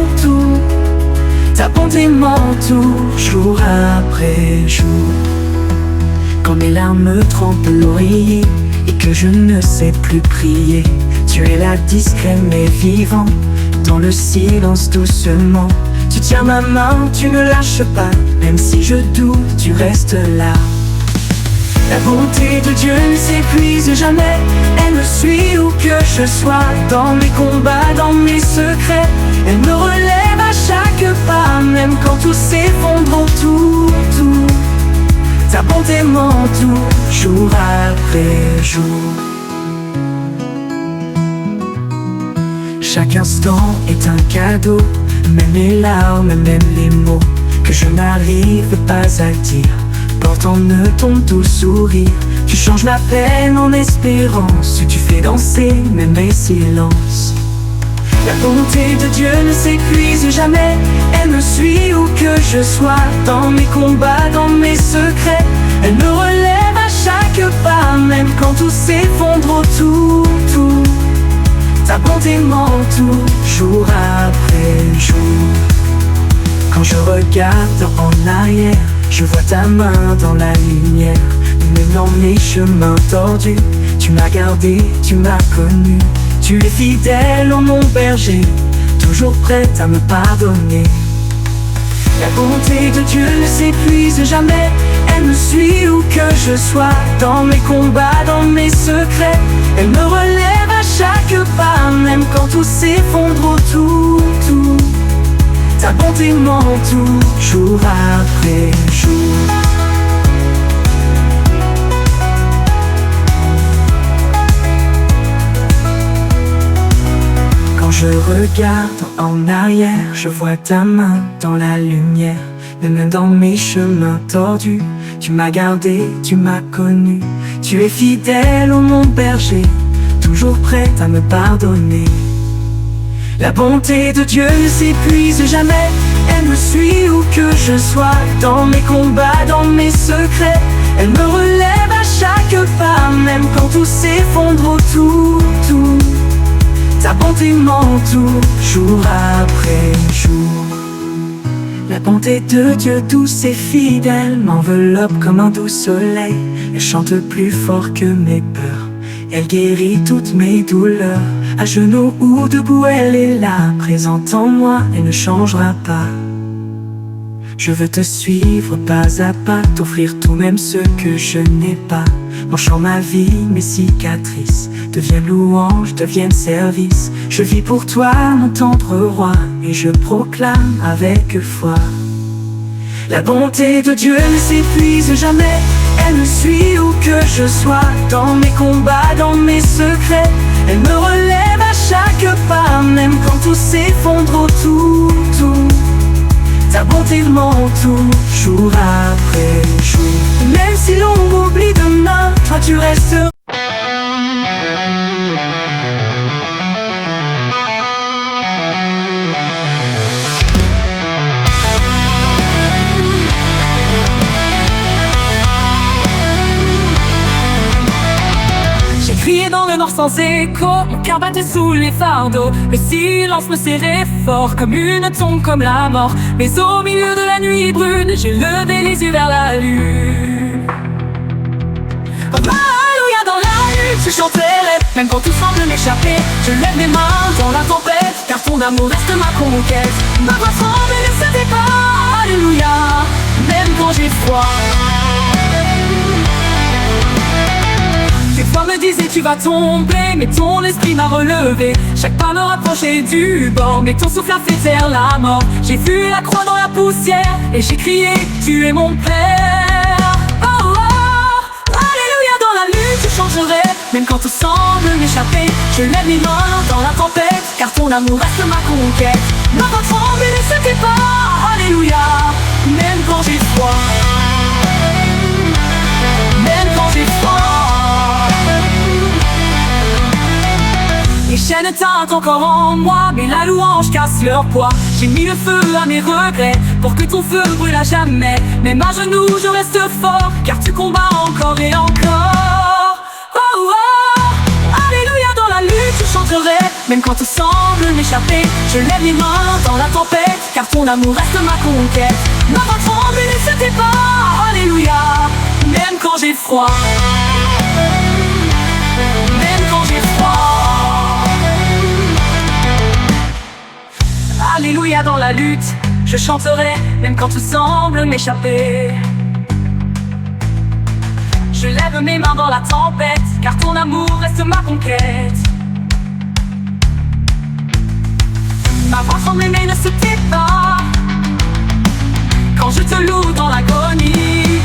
ta bonté m'entoure jour après jour. Quand mes larmes trempent l'oreiller et que je ne sais plus prier, tu es là discret mais vivant, dans le silence doucement. Tu tiens ma main, tu ne lâches pas, même si je doute, tu restes là. La bonté de Dieu ne s'épuise jamais, elle me suit où que je sois. Dans mes combats, dans mes secrets, elle me relève à chaque pas. Même quand tout s'effondre autour, ta bonté m'entoure jour après jour. Chaque instant est un cadeau, même les larmes, même les mots que je n'arrive pas à dire portent en eux ton doux sourire. Tu changes ma peine en espérance, tu fais danser même mes silences. La bonté de Dieu ne s'épuise jamais, elle me suit où que je sois. Dans mes combats, dans mes secrets, elle me relève à chaque pas. Même quand tout s'effondre autour, ta bonté m'entoure jour après jour. Quand je regarde en arrière, je vois ta main dans la lumière. Même dans mes chemins tordus, tu m'as gardé, tu m'as connu. Tu es fidèle, oh mon berger, toujours prête à me pardonner. La bonté de Dieu ne s'épuise jamais, elle me suit où que je sois. Dans mes combats, dans mes secrets, elle me relève à chaque pas. Même quand tout s'effondre autour, ta bonté m'entoure jour après jour. Quand je regarde en arrière, je vois ta main dans la lumière. Même dans mes chemins tordus, tu m'as gardé, tu m'as connu. Tu es fidèle, oh mon berger, toujours prête à me pardonner. La bonté de Dieu ne s'épuise jamais, elle me suit où que je sois. Dans mes combats, dans mes secrets, elle me relève à chaque pas. Même quand tout s'effondre autour, ta bonté m'entoure jour après jour. La bonté de Dieu douce et fidèle m'enveloppe comme un doux soleil. Elle chante plus fort que mes peurs, elle guérit toutes mes douleurs. À genoux ou debout, elle est là, présente en moi, elle ne changera pas. Je veux te suivre pas à pas, t'offrir tout même ce que je n'ai pas. Marchant ma vie, mes cicatrices deviennent louanges, deviennent service. Je vis pour toi, mon tendre roi, et je proclame avec foi. La bonté de Dieu ne s'épuise jamais, elle me suit où que je sois. Dans mes combats, dans mes secrets, elle me relève à chaque pas. Même quand tout s'effondre autour, ta bonté m'entoure jour après jour. Même si l'on m'oublie demain, toi tu restes. Crié dans le noir sans écho, mon cœur battait sous les fardeaux. Le silence me serrait fort comme une tombe, comme la mort. Mais au milieu de la nuit brune, j'ai levé les yeux vers la lune. Alléluia dans la nuit, je chanterai, même quand tout semble m'échapper. Je lève mes mains dans la tempête, car ton amour reste ma conquête. Ma voix tremble et ne se tait pas, alléluia, même quand j'ai froid. Tes voix me disaient tu vas tomber, mais ton esprit m'a relevé. Chaque pas me rapprochait du bord, mais ton souffle a fait taire la mort. J'ai vu la croix dans la poussière, et j'ai crié tu es mon Père. Oh, oh, alléluia dans la lutte je changerai, même quand tout semble m'échapper. Je lève mes mains dans la tempête, car ton amour reste ma conquête. Ma voix tremble et ne se tait pas, alléluia, même quand j'ai froid. j'ai froid. Les chaînes teintent encore en moi, mais la louange casse leur poids. J'ai mis le feu à mes regrets, pour que ton feu brûle à jamais. Même à genoux je reste fort, car tu combats encore et encore. Oh oh, alléluia, dans la lutte je chanterai. Même quand tout semble m'échapper, je lève les mains dans la tempête, car ton amour reste ma conquête. Ma voix tremble et ne se tait pas, alléluia. Même quand j'ai froid, même quand j'ai froid. Alléluia, dans la lutte, je chanterai, même quand tout semble m'échapper. Je lève mes mains dans la tempête, car ton amour reste ma conquête. Ma voix tremble mais ne se tait pas, quand je te loue dans l'agonie.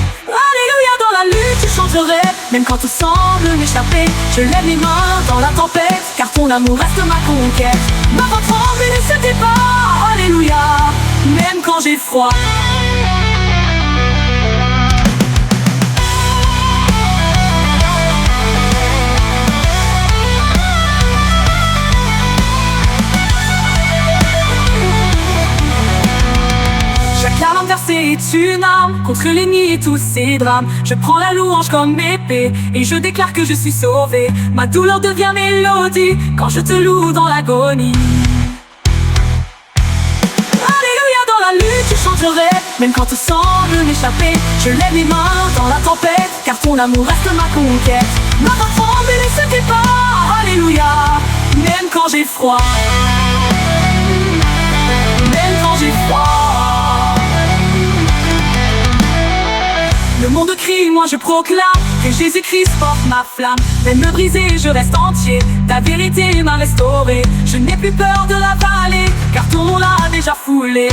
Alléluia, dans la lutte, je chanterai, même quand tout semble m'échapper. Je lève mes mains dans la tempête, car ton amour reste ma conquête. Ma voix tremble et ne se tait pas, alléluia, même quand j'ai froid. Chaque larme versée est une arme contre l'ennemi et tous ses drames. Je prends la louange comme épée et je déclare que je suis sauvé. Ma douleur devient mélodie quand je te loue dans l'agonie. Alléluia, dans la lutte je chanterai, même quand tout semble m'échapper. Je lève mes mains dans la tempête, car ton amour reste ma conquête. Ma voix tremble et ne se tait pas, alléluia, même quand j'ai froid. Même quand j'ai froid. Le monde crie, moi je proclame que Jésus-Christ porte ma flamme. Même me briser, je reste entier. Ta vérité m'a restauré. Je n'ai plus peur de la vallée, car ton nom l'a déjà foulé.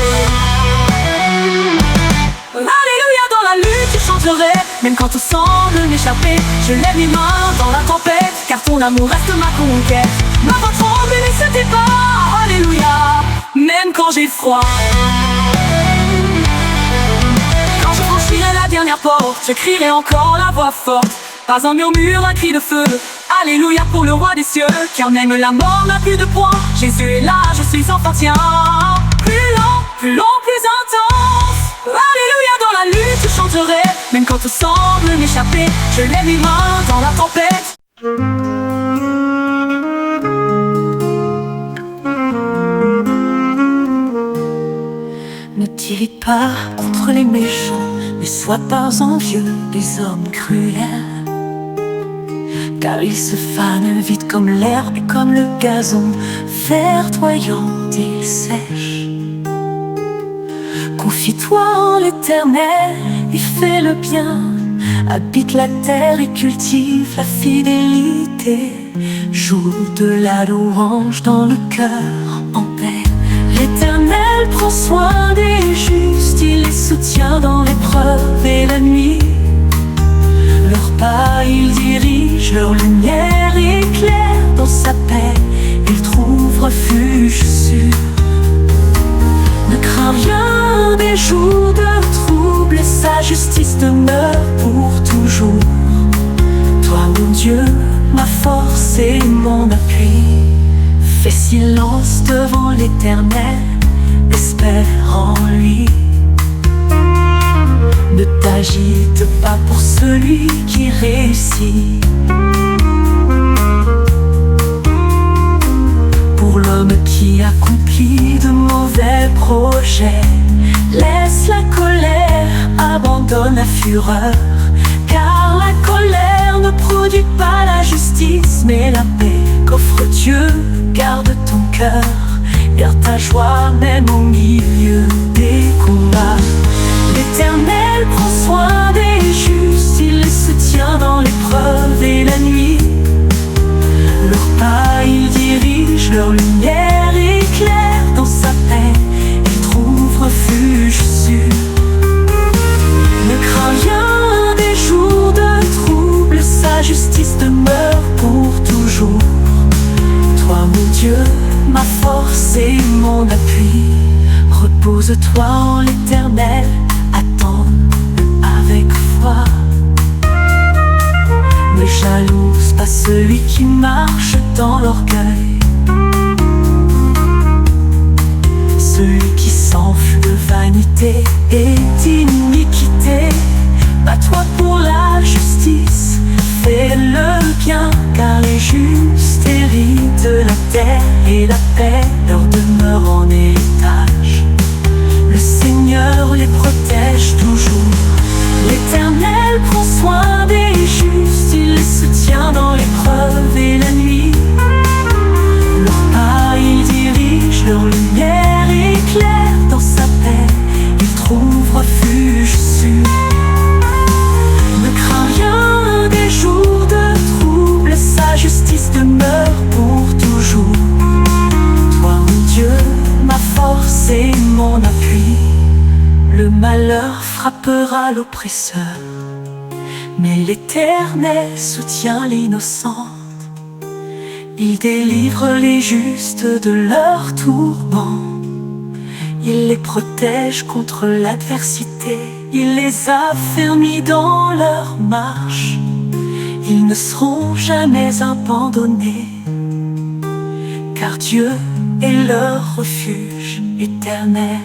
Alléluia, dans la lutte je chanterai, même quand tout semble m'échapper. Je lève mes mains dans la tempête, car ton amour reste ma conquête. Ma voix tremble et ne se tait pas, alléluia, même quand j'ai froid. Quand je franchirai la dernière porte, je crierai encore la voix forte. Pas un murmure, un cri de feu. Alléluia pour le roi des cieux, car même la mort n'a plus de poids. Jésus est là, je suis enfin tien. Plus long, plus intense. Alléluia, dans la lutte je chanterai, même quand tout semble m'échapper. Je lève mes mains dans la tempête. Ne t'irrite pas contre les méchants, ne sois pas envieux des hommes cruels, car ils se fanent vite comme l'herbe et comme le gazon verdoyant et sèche. Confie-toi en l'Éternel et fais le bien. Habite la terre et cultive la fidélité. Joue de la louange dans le cœur en paix. L'Éternel prend soin des justes, il les soutient dans l'épreuve et la nuit. Leur pas il dirige, leur lumière éclaire. Dans sa paix ils trouvent refuge sûr. Ne crains rien des jours de trouble, et sa justice demeure pour toujours. Toi mon Dieu, ma force et mon appui, fais silence devant l'Éternel, espère en lui. Ne t'agite pas pour celui qui réussit, pour l'homme qui accomplit de mauvais projets. Laisse la colère, abandonne la fureur, car la colère ne produit pas la justice, mais la paix qu'offre Dieu. Garde ton cœur, garde ta joie même au milieu des combats. L'Éternel prend soin des justes, il les soutient dans l'épreuve et la nuit. Leur pas il dirige, leur lumière éclaire. Dans sa paix ils trouvent refuge sûr. Ne crains rien des jours de trouble, sa justice demeure pour toujours. Toi mon Dieu, ma force et mon appui, repose-toi en l'Éternel, attends avec foi. jalouse pas celui qui marche dans l'orgueil, celui qui s'enfuit de vanité et d'iniquité. Bats-toi pour la justice, fais le bien, car les justes héritent de la terre et la paix leur demeure en héritage. Le Seigneur les protège toujours, l'Éternel prend soin des justes, il les soutient dans l'épreuve et la nuit. Leur pas il dirige, leur lumière éclaire, dans sa paix ils trouvent refuge sûr. Ne crains rien des jours de trouble, sa justice demeure pour toujours. Toi mon Dieu, ma force et mon appui, le malheur frappera l'oppresseur, mais l'Éternel soutient l'innocente. Il délivre les justes de leurs tourments, il les protège contre l'adversité, il les affermit dans leur marche, ils ne seront jamais abandonnés, car Dieu est leur refuge éternel.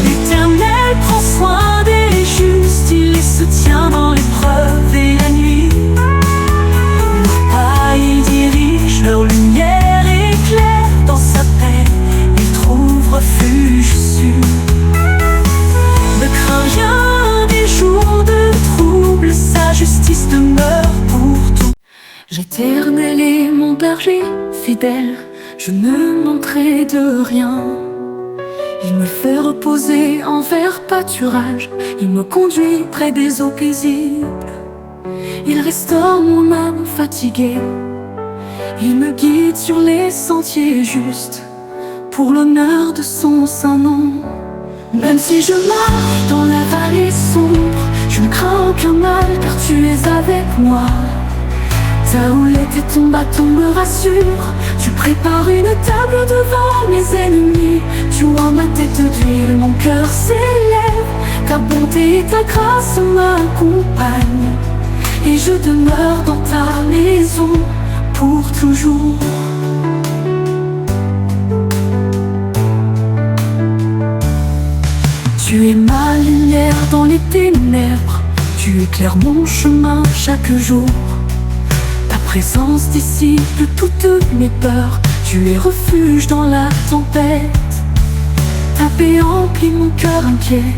L'Éternel prend soin des justes, il les soutient dans l'épreuve et la nuit. Leur pas il dirige, leur lumière éclaire, dans sa paix ils trouvent refuge sûr. Ne crains rien des jours de trouble, sa justice demeure pour tout. L'Éternel est mon berger fidèle, je ne manquerai de rien. Il me fait reposer en vert pâturage, il me conduit près des eaux paisibles. Il restaure mon âme fatiguée, il me guide sur les sentiers justes, pour l'honneur de son saint nom. Même si je marche dans la vallée sombre, je ne crains aucun mal, car tu es avec moi. Ta houlette et ton bâton me rassurent, tu prépares une table devant mes ennemis. Tu oins ma tête d'huile, mon cœur s'élève, ta bonté et ta grâce m'accompagnent, et je demeure dans ta maison pour toujours. Tu es ma lumière dans les ténèbres, tu éclaires mon chemin chaque jour. Ta présence dissipe toutes mes peurs, tu es refuge dans la tempête. Ta paix emplit mon cœur inquiet,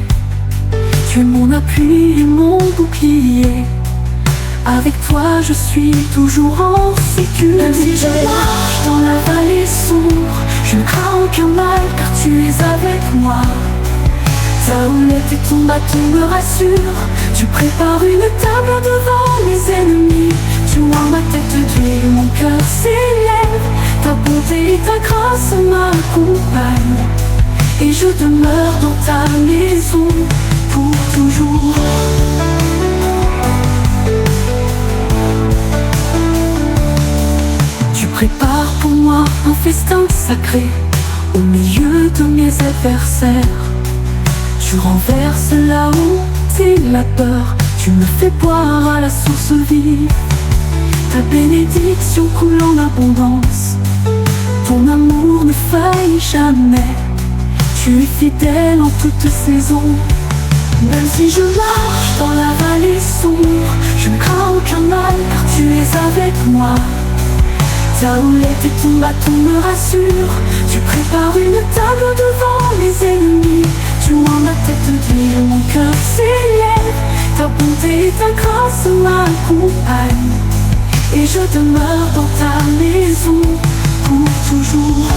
tu es mon appui et mon bouclier. Avec toi je suis toujours en sécurité. Même si je marche dans la vallée sombre, je ne crains aucun mal, car tu es avec moi. Ta houlette et ton bâton me rassurent, tu prépares une table devant mes ennemis. Tu oins ma tête d'huile, mon cœur s'élève, ta bonté et ta grâce m'accompagnent, et je demeure dans ta maison pour toujours. Tu prépares pour moi un festin sacré, au milieu de mes adversaires. Tu renverses la honte et la peur, tu me fais boire à la source vive. Ta bénédiction coule en abondance, ton amour ne faillit jamais. Tu es fidèle en toute saison. Même si je marche dans la vallée sombre, je ne crains aucun mal, car tu es avec moi. Ta houlette et ton bâton me rassurent, tu prépares une table devant mes ennemis. Tu oins ma tête d'huile, mon cœur s'élève, ta bonté et ta grâce m'accompagnent, et je demeure dans ta maison pour toujours.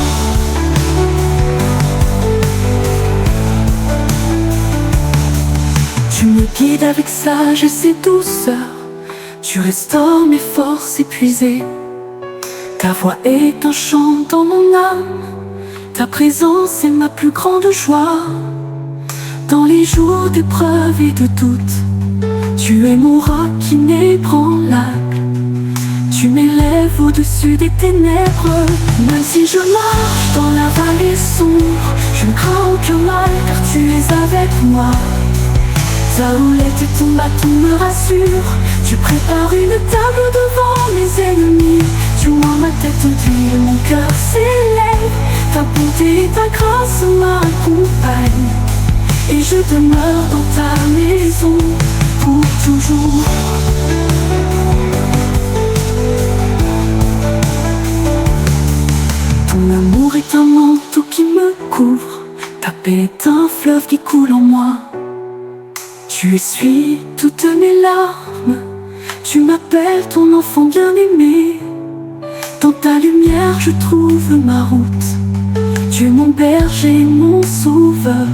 Tu me guides avec sagesse et douceur, tu restaures mes forces épuisées. Ta voix est un chant dans mon âme, ta présence est ma plus grande joie. Dans les jours d'épreuve et de doute, tu es mon roc inébranlable. Tu m'élèves au-dessus des ténèbres. Même si je marche dans la vallée sombre, je ne crains aucun mal, car tu es avec moi. Ta houlette et ton bâton me rassurent, Tu prépares une table devant mes ennemis. Tu vois ma tête d'huile, mon cœur s'élève. Ta bonté et ta grâce m'accompagnent, et je demeure dans ta maison pour toujours. Ton amour est un manteau qui me couvre, ta paix est un fleuve qui coule en moi. Tu essuies toutes mes larmes, tu m'appelles ton enfant bien-aimé. Dans ta lumière je trouve ma route, tu es mon berger, mon sauveur.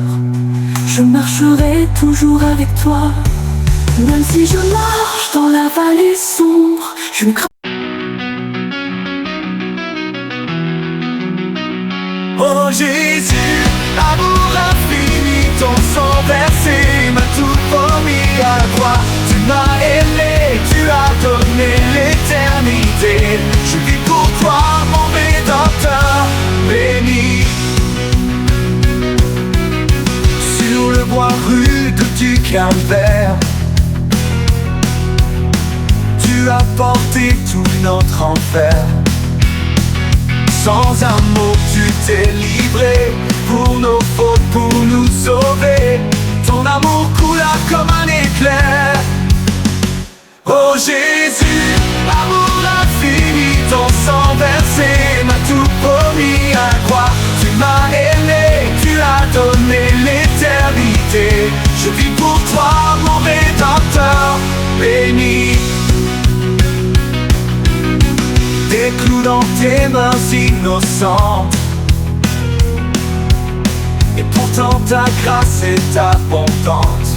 Je marcherai toujours avec toi, même si je marche dans la vallée sombre. Je ne crains. Oh Jésus, amour infini, ton sang versé m'a tout promis à la croix. Tu m'as aimé, tu as donné l'éternité. Je vis pour toi, mon Rédempteur béni. Sur le bois rude du calvaire, tu as porté tout notre enfer. Sans un mot tu t'es livré, pour nos fautes, pour nous sauver. Ton amour coula comme un éclair. Oh Jésus, amour infini, ton sang versé m'a tout promis à la croix. Tu m'as aimé, tu as donné l'éternité. Je vis pour toi, mon Rédempteur béni. Des clous dans tes mains innocentes, et pourtant ta grâce est abondante.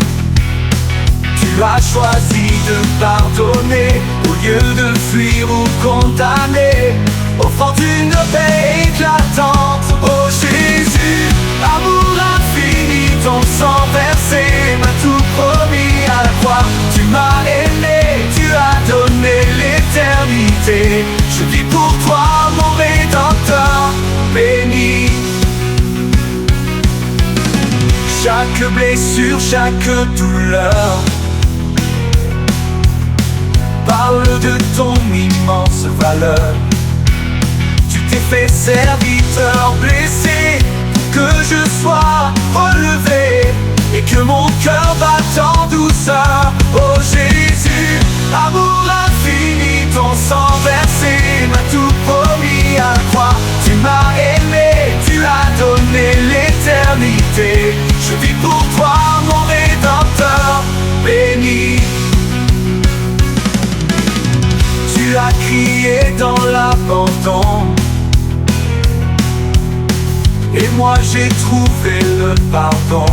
Tu as choisi de pardonner, au lieu de fuir ou condamner, offrant une paix éclatante. Oh Jésus, amour infini, ton sang versé m'a tout promis à la croix. Tu m'as aimé, tu as donné l'éternité. Je vis pour toi, mon Rédempteur béni. Chaque blessure, chaque douleur parle de ton immense valeur. Tu t'es fait serviteur blessé pour que je sois relevé, et que mon cœur batte en douceur. Oh Jésus, amour infini, ton sang versé m'a tout promis à la croix. Tu m'as aimé, tu as donné l'éternité. Je vis pour toi, mon Rédempteur béni. Tu as crié dans l'abandon, et moi j'ai trouvé le pardon.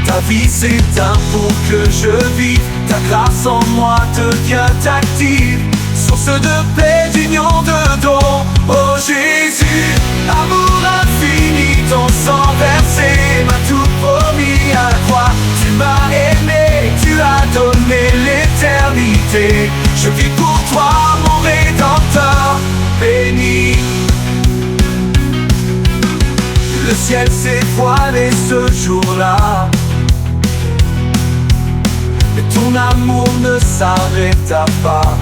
Ta vie s'éteint pour que je vive, ta grâce en moi devient active, source de paix, d'union, de don. Oh Jésus, amour infini, ton sang versé m'a tout promis à la croix. Tu m'as aimé, tu as donné l'éternité. Je vis pour toi, mon Rédempteur béni. Le ciel s'est voilé ce jour-là, mais ton amour ne s'arrêta pas.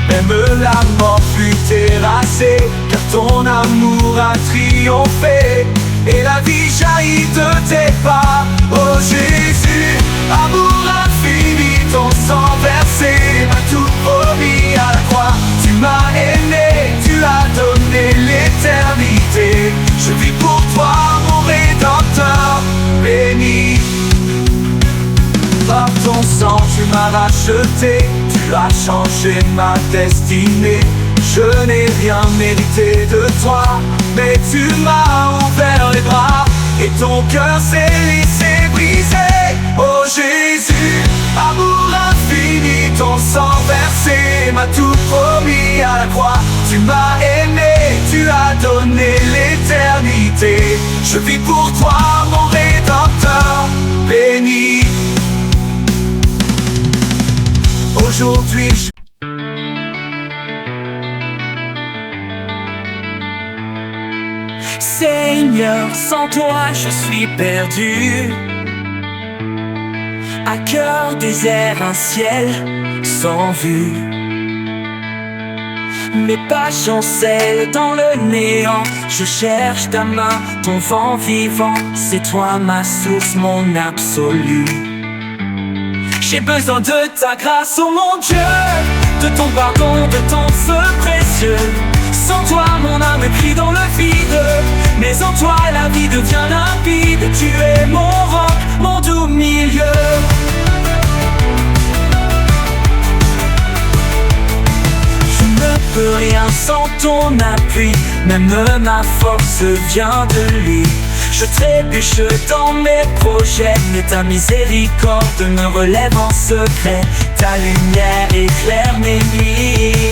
Même la mort fut terrassée, car ton amour a triomphé, et la vie jaillit de tes pas. Oh Jésus, amour infini, ton sang versé m'a tout promis à la croix. Tu m'as aimé, tu as donné l'éternité. Je vis pour toi, mon Rédempteur béni. Par ton sang tu m'as racheté, tu as changé ma destinée. Je n'ai rien mérité de toi, mais tu m'as ouvert les bras, et ton cœur s'est laissé briser. Oh Jésus, amour infini, ton sang versé m'a tout promis à la croix. Tu m'as aimé, tu as donné l'éternité. Je vis pour toi, mon Rédempteur béni. Aujourd'hui Seigneur, sans toi je suis perdu. Un cœur désert, un ciel sans vue. Mes pas chancellent dans le néant. Je cherche ta main, ton vent vivant. C'est toi ma source, mon absolu. J'ai besoin de ta grâce, oh mon Dieu, de ton pardon, de ton feu précieux. Sans toi mon âme est prise dans le vide, mais en toi la vie devient limpide. Tu es mon roc, mon doux milieu. Je ne peux rien sans ton appui, même ma force vient de lui. Je trébuche dans mes projets, mais ta miséricorde me relève en secret. Ta lumière éclaire mes nuits.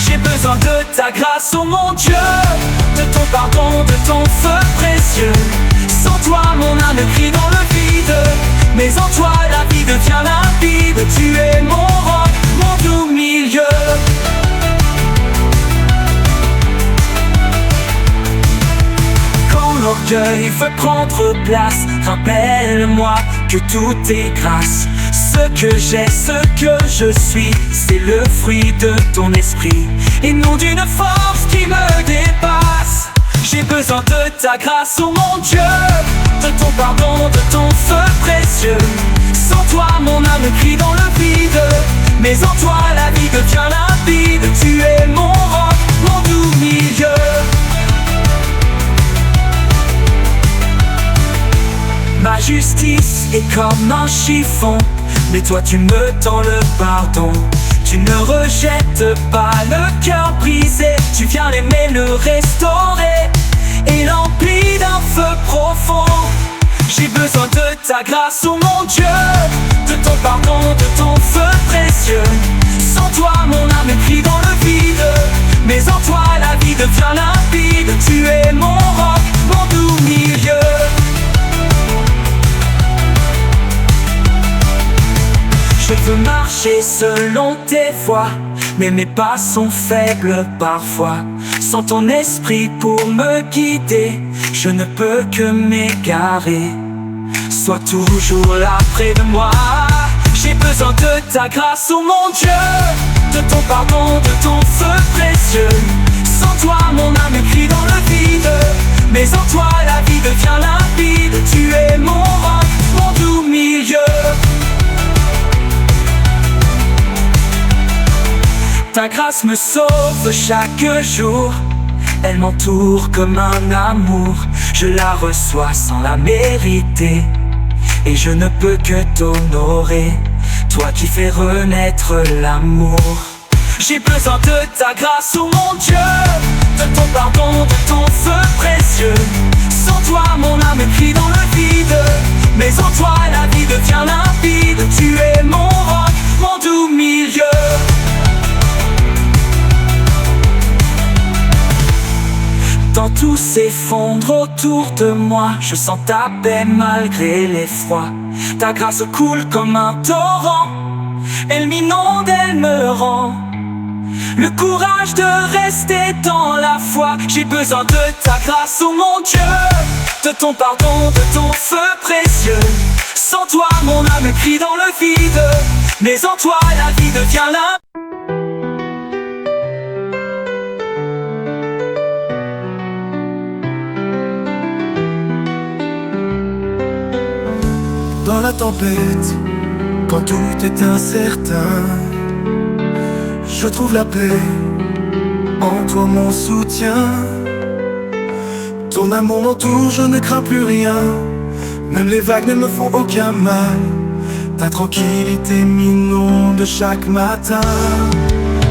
J'ai besoin de ta grâce, oh mon Dieu, de ton pardon, de ton feu précieux. Sans toi mon âme est prise dans le vide, mais en toi la vie devient limpide. Tu es mon roc, mon doux milieu. L'orgueil veut prendre place, rappelle-moi que tout est grâce. Ce que j'ai, ce que je suis, c'est le fruit de ton esprit, et non d'une force qui me dépasse. J'ai besoin de ta grâce, oh mon Dieu, de ton pardon, de ton feu précieux. Sans toi mon âme est prise dans le vide, mais en toi la vie devient limpide. Tu es mon roc, mon doux milieu. Ma justice est comme un chiffon, mais toi tu me tends le pardon. Tu ne rejettes pas le cœur brisé, tu viens l'aimer, le restaurer, et l'emplir d'un feu profond. J'ai besoin de ta grâce, oh mon Dieu, de ton pardon, de ton feu précieux. Sans toi mon âme est prise dans le vide, mais en toi la vie devient limpide. Tu es mon roc, mon doux milieu. Je veux marcher selon tes voies, mais mes pas sont faibles parfois. Sans ton esprit pour me guider, je ne peux que m'égarer. Sois toujours là près de moi. J'ai besoin de ta grâce, oh mon Dieu, de ton pardon, de ton feu précieux. Sans toi mon âme est prise dans le vide, mais en toi la vie devient limpide. Tu es mon roc, mon doux milieu. Ta grâce me sauve chaque jour, elle m'entoure comme un amour. Je la reçois sans la mériter, et je ne peux que t'honorer, toi qui fais renaître l'amour. J'ai besoin de ta grâce, oh mon Dieu, de ton pardon, de ton feu précieux. Sans toi mon âme est prise dans le vide, mais en toi la vie devient limpide. Tu es mon roc, mon doux milieu. Quand tout s'effondre autour de moi, je sens ta paix malgré l'effroi. Ta grâce coule comme un torrent, elle m'inonde, elle me rend le courage de rester dans la foi. J'ai besoin de ta grâce, oh mon Dieu, de ton pardon, de ton feu précieux. Sans toi mon âme est prise dans le vide, mais en toi la vie devient limpide. Dans la tempête, quand tout est incertain, je trouve la paix en toi, mon soutien. Ton amour m'entoure, je ne crains plus rien, même les vagues ne me font aucun mal. Ta tranquillité m'inonde chaque matin.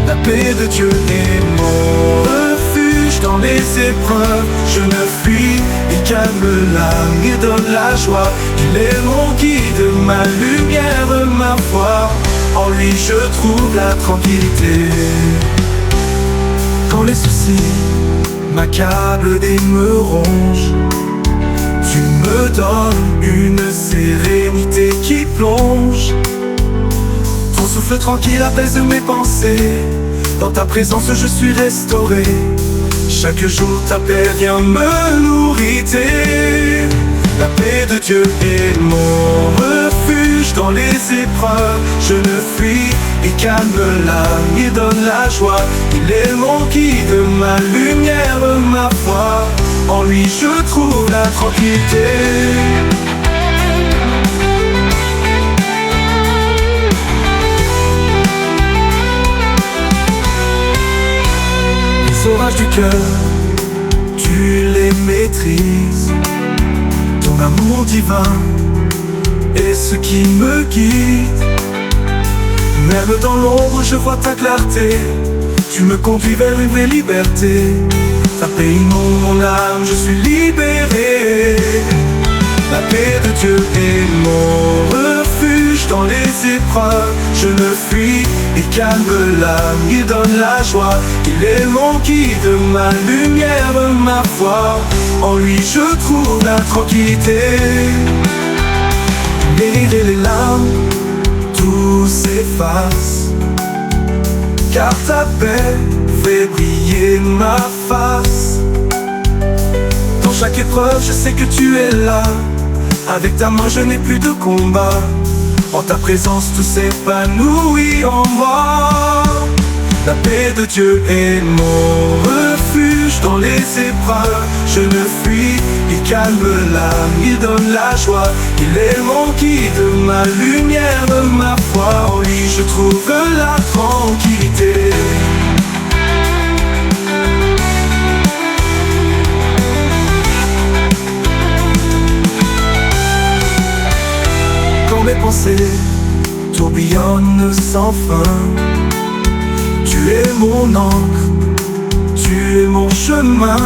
La paix de Dieu est mon refuge dans les épreuves. Je ne fuis, il calme l'âme, il donne la joie. Il est mon guide, ma lumière, ma foi. En lui je trouve la tranquillité. Quand les soucis m'accablent et me rongent, tu me donnes une sérénité qui plonge. Ton souffle tranquille apaise mes pensées. Dans ta présence je suis restauré. Chaque jour ta paix vient me nourrir. La paix de Dieu est mon refuge refuge dans les épreuves. Je le fuis, il calme l'âme, il donne la joie. Il est mon guide, ma lumière, ma foi. En lui je trouve la tranquillité. Les orages du cœur, tu les maîtrises. Ton amour divin est ce qui me guide. Même dans l'ombre je vois ta clarté. Tu me conduis vers une vraie liberté. Ta paix inonde mon âme, je suis libéré. La paix de Dieu est mon refuge dans les épreuves. Je le fuis, il calme l'âme, il donne la joie. Il est mon guide, ma lumière, ma foi. En lui je trouve la tranquillité. Les rires et les larmes, tout s'efface, car ta paix fait briller ma face. Dans chaque épreuve je sais que tu es là. Avec ta main je n'ai plus de combat. En ta présence tout s'épanouit en moi. La paix de Dieu est mon refuge dans les épreuves. Je le fuis, il calme l'âme, il donne la joie. Il est mon guide, ma lumière, ma foi. En lui je trouve la tranquillité. Quand mes pensées tourbillonnent sans fin, tu es mon encre, tu es mon chemin.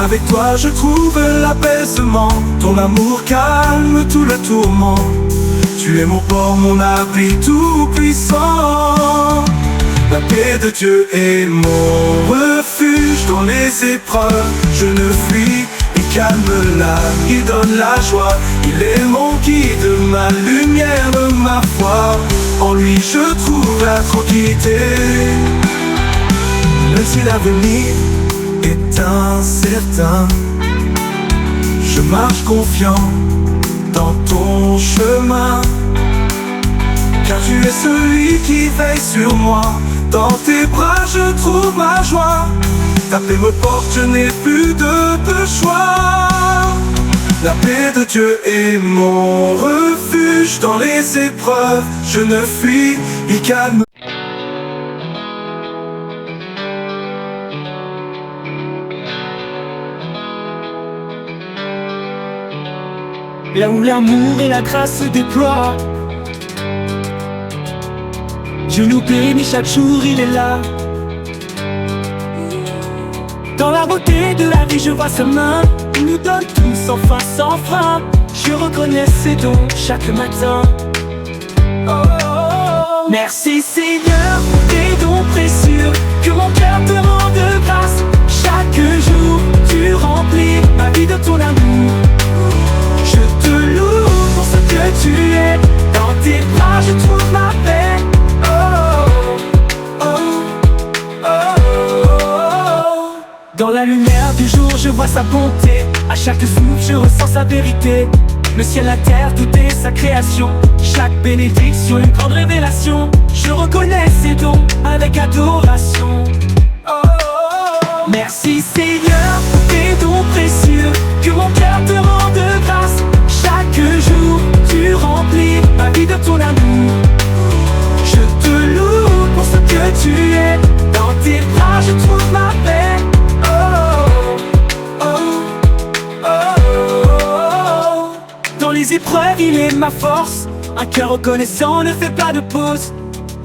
Avec toi je trouve l'apaisement. Ton amour calme tout le tourment. Tu es mon port, mon abri tout puissant. La paix de Dieu est mon refuge dans les épreuves. Je ne fuis, il calme l'âme, il donne la joie. Il est mon guide, ma lumière, ma foi. En lui je trouve la tranquillité. Même si l'avenir est incertain, je marche confiant dans ton chemin. Car tu es celui qui veille sur moi. Dans tes bras je trouve ma joie. Ta paix me porte, je n'ai plus de choix. La paix de Dieu est mon refuge dans les épreuves. Je ne fuis, il calme. Là où l'amour et la grâce se déploient, Dieu nous bénit chaque jour, il est là. Dans la beauté de la vie je vois sa main. Il nous donne tout sans fin, sans fin. Je reconnais ses dons chaque matin. Oh, oh, oh. Merci Seigneur pour tes dons précieux. Que mon cœur te rende grâce. Chaque jour tu remplis ma vie de ton amour. Je te loue pour ce que tu es. Dans tes bras je trouve ma paix. Dans la lumière du jour je vois sa bonté. À chaque souffle je ressens sa vérité. Le ciel, la terre, tout est sa création. Chaque bénédiction, une grande révélation. Je reconnais ses dons avec adoration. Oh, oh, oh. Merci Seigneur pour tes dons précieux. Que mon cœur te rende grâce. Chaque jour tu remplis ma vie de ton amour. Je te loue pour ce que tu es. Dans tes bras je trouve ma paix. Dans les épreuves il est ma force. Un cœur reconnaissant ne fait pas de pause.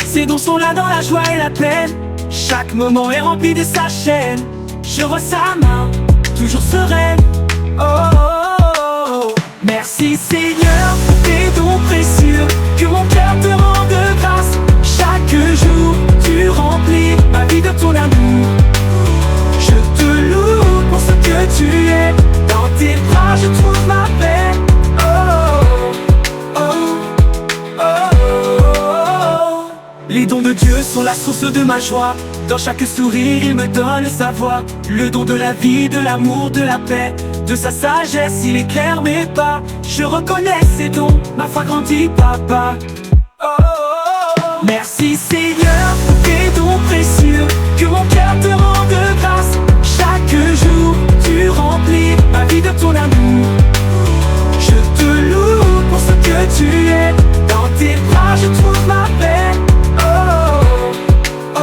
Ses dons sont là dans la joie et la peine. Chaque moment est rempli de sa chaîne. Je vois sa main, toujours sereine. Oh, oh, oh, oh. Merci Seigneur pour tes dons précieux. Que mon cœur te rende grâce. Chaque jour tu remplis ma vie de ton amour. Je te loue pour ce que tu es. Dans tes bras je trouve ma paix. Les dons de Dieu sont la source de ma joie. Dans chaque sourire il me donne sa voix. Le don de la vie, de l'amour, de la paix. De sa sagesse, il éclaire mes pas. Je reconnais ses dons, ma foi grandit, papa. Oh, oh, oh. Merci Seigneur pour tes dons précieux. Que mon cœur te rende grâce. Chaque jour, tu remplis ma vie de ton amour. Je te loue pour ce que tu es. Dans tes bras, je trouve ma paix. Oh, oh,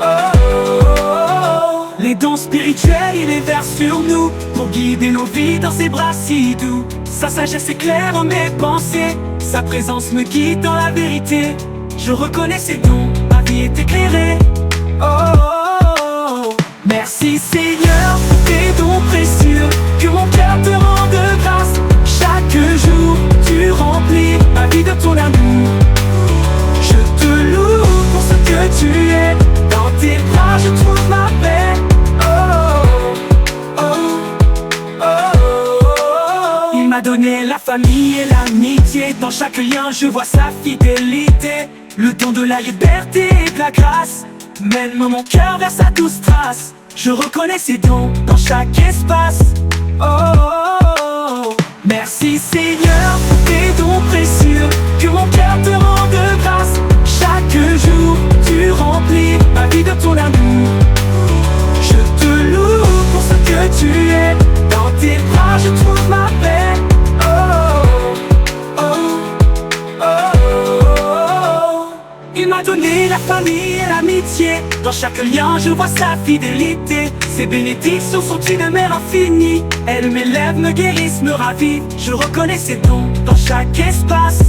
oh, oh. Les dons spirituels, il les verse sur nous pour guider nos vies dans ses bras si doux. Sa sagesse éclaire mes pensées. Sa présence me guide dans la vérité. Je reconnais ses dons, ma vie est éclairée. Oh, oh, oh. Merci Seigneur pour tes dons précieux. Que mon cœur te rende grâce. Chaque jour, tu remplis ma vie de ton amour. Je te loue pour ce que tu es. Dans tes bras, je trouve ma paix. Oh, oh, oh, oh. Il m'a donné la famille et l'amitié. Dans chaque lien, je vois sa fidélité. Le don de la liberté et de la grâce mène mon cœur vers sa douce trace. Je reconnais ses dons dans chaque espace. Oh, oh, oh. Merci Seigneur pour tes dons précieux. Que mon cœur te rende grâce. Chaque jour, tu remplis ma vie de ton amour. Je te loue pour ce que tu es. Dans tes bras, je trouve ma paix. Oh, oh, oh. Il m'a donné la famille et l'amitié. Dans chaque lien, je vois sa fidélité. Ses bénédictions sont une mer infinie. Elle m'élève, me guérissent, me ravivent. Je reconnais ses dons dans chaque espace.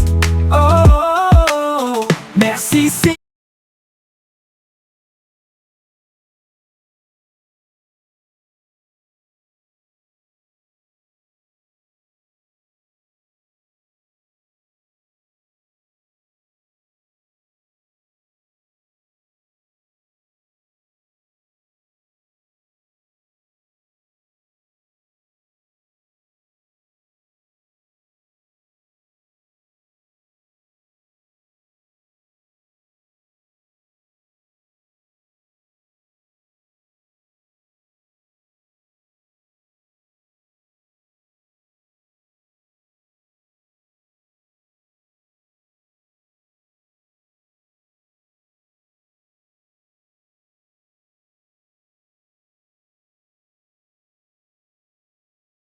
Oh, oh, oh, oh. Merci, c'est